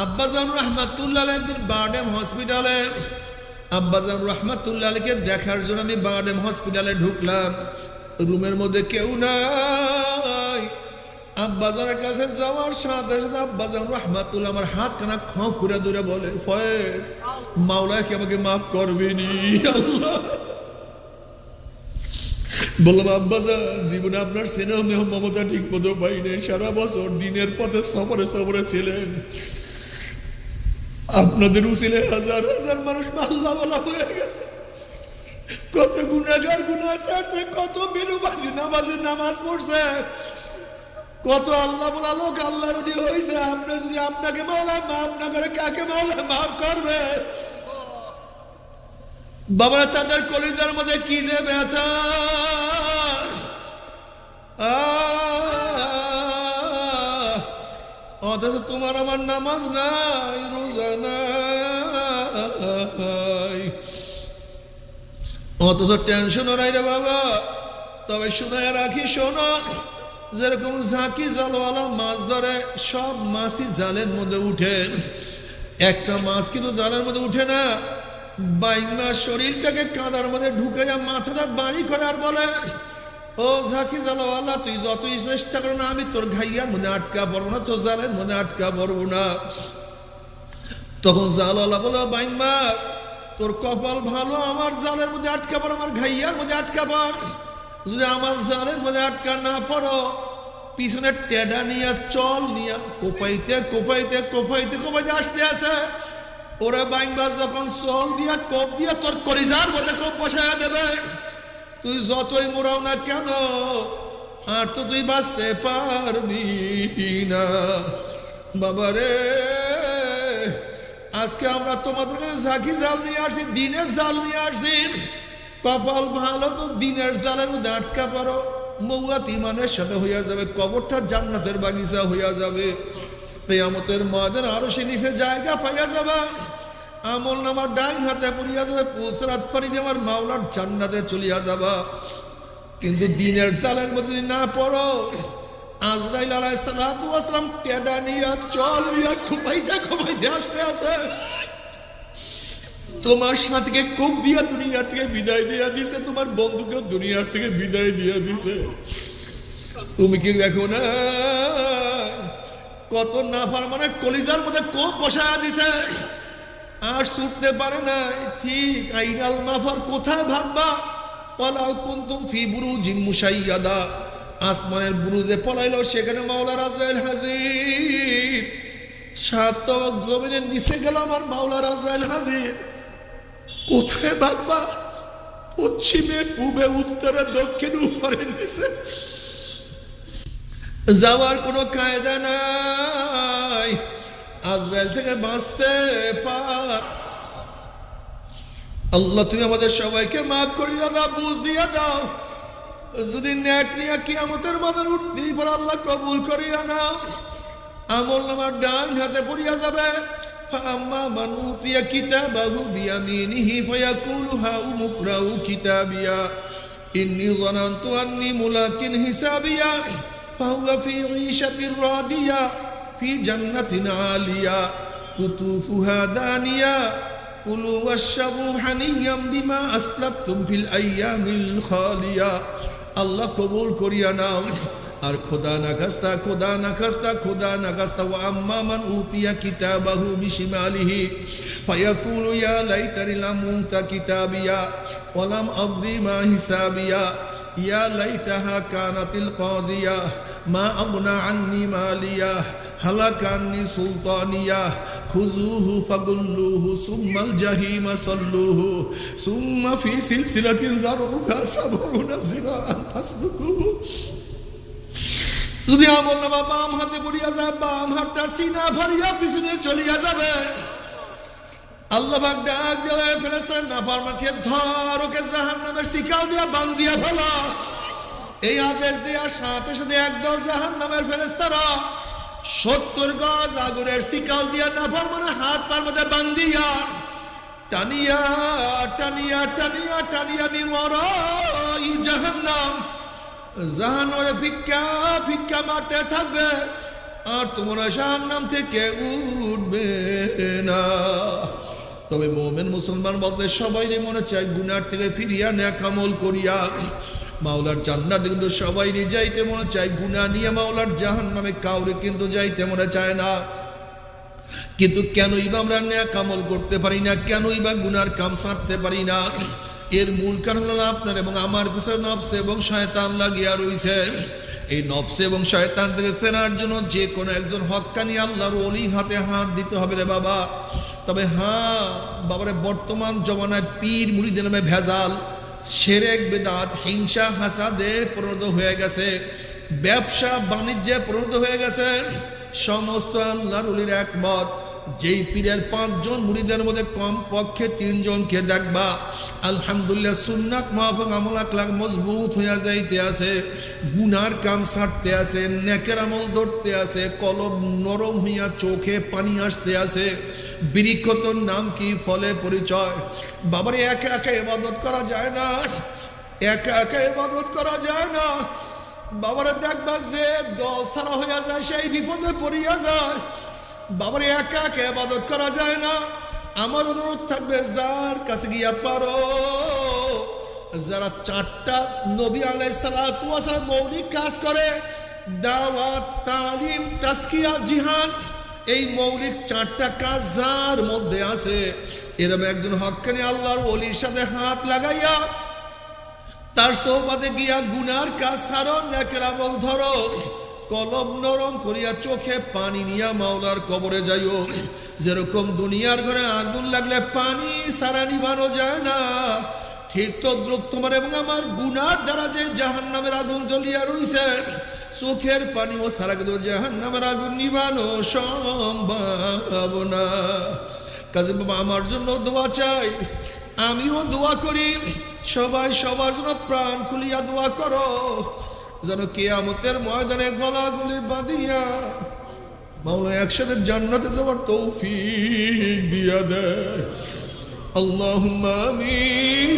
আব্বাজান রহমাতুল্লাহ একদিন বারডেম হসপিটালে, আব্বাজান রহমাতুল্লাহ আলীকে দেখার জন্য আমি বারডেম হসপিটালে ঢুকলাম। রুমের মধ্যে কেউ নাই। আব্বাজানের কাছে যাওয়ার সাথে সাথে আব্বাজান রহমাতুল্লাহ আমার হাত কানা খাঁ করে দূরে বলে, ফয়েজ মাওলা কি আমাকে মাফ করবেনি? আল্লাহ বললাম, আব্বাজান জীবনে আপনার স্নেহ মেহ মমতা ঠিক মতো পাইনি, সারা বছর দিনের পথে সফরে সফরে ছিলেন, আপনাদের উসিলে হাজার হাজার মানুষ আল্লাহ ওয়ালা হয়ে গেছে, কত গুনাহগার গুনাহ ছাড়ছে, কত বেরুবাজি নামাজে নামাজ পড়ছে, কত আল্লাহ বলা লোক আল্লাহর ওলি হয়েছে। আপনি যদি আপনাকে মাওলা মাফ না করে কাকে মাওলা মাফ করবে? বাবা তাদের কলিজার মধ্যে কি যে ব্যথা, অথচ তোমার আমার নামাজ নাই, রোজা নাই, অথচ টেনশনও নাই রে বাবা। তবে শুনে রাখি, শোনো, যেরকম ঝাঁকি জালওয়ালা মাছ ধরে, সব মাছই জালের মধ্যে উঠে, একটা মাছ কিন্তু জালের মধ্যে উঠে না। বাইনা শরীরটাকে কাঁদার মধ্যে ঢুকে যা মাথাটা বাড়ি করে আর বলে, ও ঝাঁকি জালওয়ালা তুই যতই চেষ্টা করো না, আমি তোর ঘাইয়ার মধ্যে আটকা পড়বো না, তোর জালের মধ্যে আটকা পড়বো না। তখন জালওয়ালা বলে, বাইন মাছ তোর কপাল ভালো, আমার জালের মধ্যে আটকা পড়, আমার ঘাইয়ার মধ্যে আটকা পড়। যদি আমার জালের মধ্যে আটকা না পড়ো, পিছনে টেডা নিয়ে চল নিয়ে কোপাইতে কোপাইতে কোপাইতে কোপাইতে আসতে আসে। ওরা বাইনবাজ যখন চল দিয়া কোপ দিয়া তোর কলিজার মধ্যে কোপ বসায় দেবে, তুই যতই মোড়াও না কেন আর তো তুই বাঁচতে পারবি না। বাবারে আজকে আমরা তোমাদের কাছে ঝাঁকি জাল নিয়ে আসছি, দিনের জাল নিয়ে আসছি। কপাল ভালো তো দিনের জালের মধ্যে আটকা পড়ো, মৌয়াত ইমানের সাথে হইয়া যাবে, কবরটা জান্নাতের বাগিচা হইয়া যাবে, কিয়ামতের ময়দানে আরো সে নিচে জায়গা পাইয়া যাবে, আমল নামার ডাইন হাতে পড়িয়া যাবে, পুসরাত পারি দিয়ে আমার মাওলার জান্নাতে চলিয়া যাবা। কিন্তু দিনের জালের মধ্যে যদি না পড়ো, আজরাইল আলাইহিস সালাতু ওয়াস সালাম টেডা নিয়া চল নিয়া খুপাইতে খুপাইতে আসতে আছে, তোমার সাথীকে কোপ দিয়া দুনিয়ার থেকে বিদায় দিয়া দিছে, তোমার বন্ধুকে দুনিয়ার থেকে বিদায় দিয়া দিছে। তুমি কি দেখো না কত নাফার মানে কলিজার মধ্যে কোপ বসায়া দিছে, আর ছুটতে পারে না। ঠিক আইনাল নাফার কোথায় ভাববা, পলাও কুনতুম ফি বুরুজিন মুশাইয়াদা, আসমানের বুরুজে পলাইলো, সেখানে মাওলা আজরাইল হাজির। সাত তবক জমিনের নিচে গেল, আমার মাওলা আজরাইল হাজির। কোথায় ভাববা, পশ্চিমে পূবে উত্তরে দক্ষিণ উপরে নিচে যাওয়ার কোনো কায়দা নাই, আজরাইল থেকে বাঁচতে পার। আল্লাহ তুমি আমাদের সবাইকে মাফ করিয়া দাও, বুঝ দিয়া দাও। যদি নেক নিয়া কিয়ামতের মাঝে উঠতেই পারে, আল্লাহ কবুল করিয়া নাও। আমল নামার ডান হাতে পড়িয়া যাবে, ফাম্মা মান উতিয়া কিতাবাহু বিয়ামিনিহি ফায়াকুলু হাউমু ইকরাউ কিতাবিয়া ইন্নী যানানতু আন্নী মুলাকিন হিসাবিয়া ফাহুয়া ফি ঈশাতির রাদিয়া ফি জান্নাতিন আলিয়া কুতুফুহা দানিয়া কুলু ওয়াশরাবু হানিয়াম বিমা আসলাফতুম ফিল আইয়ামিল খালিয়া। আল্লাহ কবুল করিয়া নাও। আর খোদা না খাস্তা খোদা না খাস্তা খোদা না খাস্তা ওয়া আম্মা মান উতিয়া কিতাবাহু বিশিমালিহি ফায়াকুলু ইয়া লাইতানি লাম উতা কিতাবিয়া ওয়া লাম আদরি মা হিসাবিয়া ইয়া লাইতাহা কানাতিল কাযিয়া মা আগনা আন্নি মালিয়া হালাকান্নি সুলতানিয়া খুযুহু ফাগুল্লুহু সুম্মাল জাহিমা সাল্লুহু সুম্মা ফি সিলসিলাতিন যারউহা সাবউনা যিরাআন ফাসলুকুহু। যদি আমল নামা বাম হাতে পড়িয়া যায়, বাম হাতটা সিনা ভরিয়া পিছনে চলিয়া যাবে। আল্লাহ পাক ডাক দিলে ফেরেশতারা নাফরমানকে ধর, ওকে জাহান্নামের শিকল দিয়া বান্ধিয়া ফেলো। এই আদেশ দেওয়ার সাথে সাথে একদল জাহান্নামের ফেরেশতারা 70 গজ আগুনের শিকল দিয়া নাফরমানের হাত পার মধ্যে বান্ধিয়া টানিয়া টানিয়া টানিয়া টানিয়া মিমরাই জাহান্নাম জাহান্নামে ভিক্ষা ভিক্ষা মারতে থাকবে, আর তোমরা জাহান্নাম থেকে উঠবে না। তবে মুমিন মুসলমান বলতে সবাই মনে চায় গুনার থেকে ফিরিয়া নেক আমল করিয়া মাওলার জান্নাতে, কিন্তু সবাই যাইতে মনে চায় গুনাহ নিয়ে মাওলার জাহান্নামে, কাউরে কিন্তু যাইতে মনে চায় না। কিন্তু কেনই বা আমরা নেক আমল করতে পারি না, কেনই বা গুনার কাম ছাড়তে পারি না? এর মূল কারণ হলো আপনার এবং আমার পিছনে নফস এবং শয়তান লাগিয়া রইছে। এই নফস এবং শয়তান থেকে ফেরার জন্য যে কোনো একজন হক্কানি আল্লাহর ওলির হাতে হাত দিতে হবে রে বাবা। তবে হ্যাঁ বাবারে, বর্তমান জমানায় পীর মুরিদের নামে ভেজাল, শিরক বিদআত, হিংসা হাসাদে পরিণত হয়ে গেছে, ব্যবসা বাণিজ্যে পরিণত হয়ে গেছে। সমস্ত আল্লাহর ওলির একমত, যেই পীরের 5 জন মুরিদের মধ্যে কম পক্ষে 3 জনকে দেখবা আলহামদুলিল্লাহ সুন্নাত মাফিক আমল আখলাক মজবুত হইয়া যাইতে আছে, গুনার কাম ছাড়তে আছে, নেকের আমল ধরতে আছে, কলব নরম হইয়া চোখে পানি আসতে আছে। বৃক্ষতর নাম কি, ফলে পরিচয়। বাবারে একা একা ইবাদত করা যায় না, একা একা ইবাদত করা যায় না। বাবারে দেখবা যে দল ছাড়া হইয়া যায় সেই বিপদে পড়িয়া যায়। বাবারে একা একা ইবাদত করা যায় না। আমার অনুরোধ থাকবে, যার কাছে গিয়া পারো, যারা 4টা নবী আলাইহিস সালাতু ওয়াস সালাম মৌলিক কাজ করে, দাওয়াত, তালিম, তাজকিয়া, জিহাদ, এই মৌলিক 4টা কাজ যার মধ্যে আছে, এরকম একজন হক্কানি আল্লাহর ওলির সাথে হাত লাগাইয়া তার সোহবতে গিয়া গুনার কাজ ছাড়ো, নেকের আমল ধরো, কলব নরম করিয়া চোখে পানি নিয়া মাওলার কবরে যাইও। যেরকম দুনিয়ার ঘরে আগুন লাগলে পানি সারা নিভানো যায় না, ঠিক তদ্রুপ তোমার এবং আমার গুনার দ্বারা যে জাহান্নামের আগুন জ্বলিয়া রইছে, চোখের পানিও সারা কিন্তু জাহান্নামের আগুন নিভানো সম্ভব না। কাজে বাবা আমার জন্য দোয়া চাই, আমিও দোয়া করি, সবাই সবার জন্য প্রাণ খুলিয়া দোয়া করো, যেন কিয়ামতের ময়দানে গলাগুলি বাঁধিয়া মাওলা একসাথে জান্নাতে যাওয়ার তৌফিক দিয়া দেয়। আল্লাহুম্মা আমিন।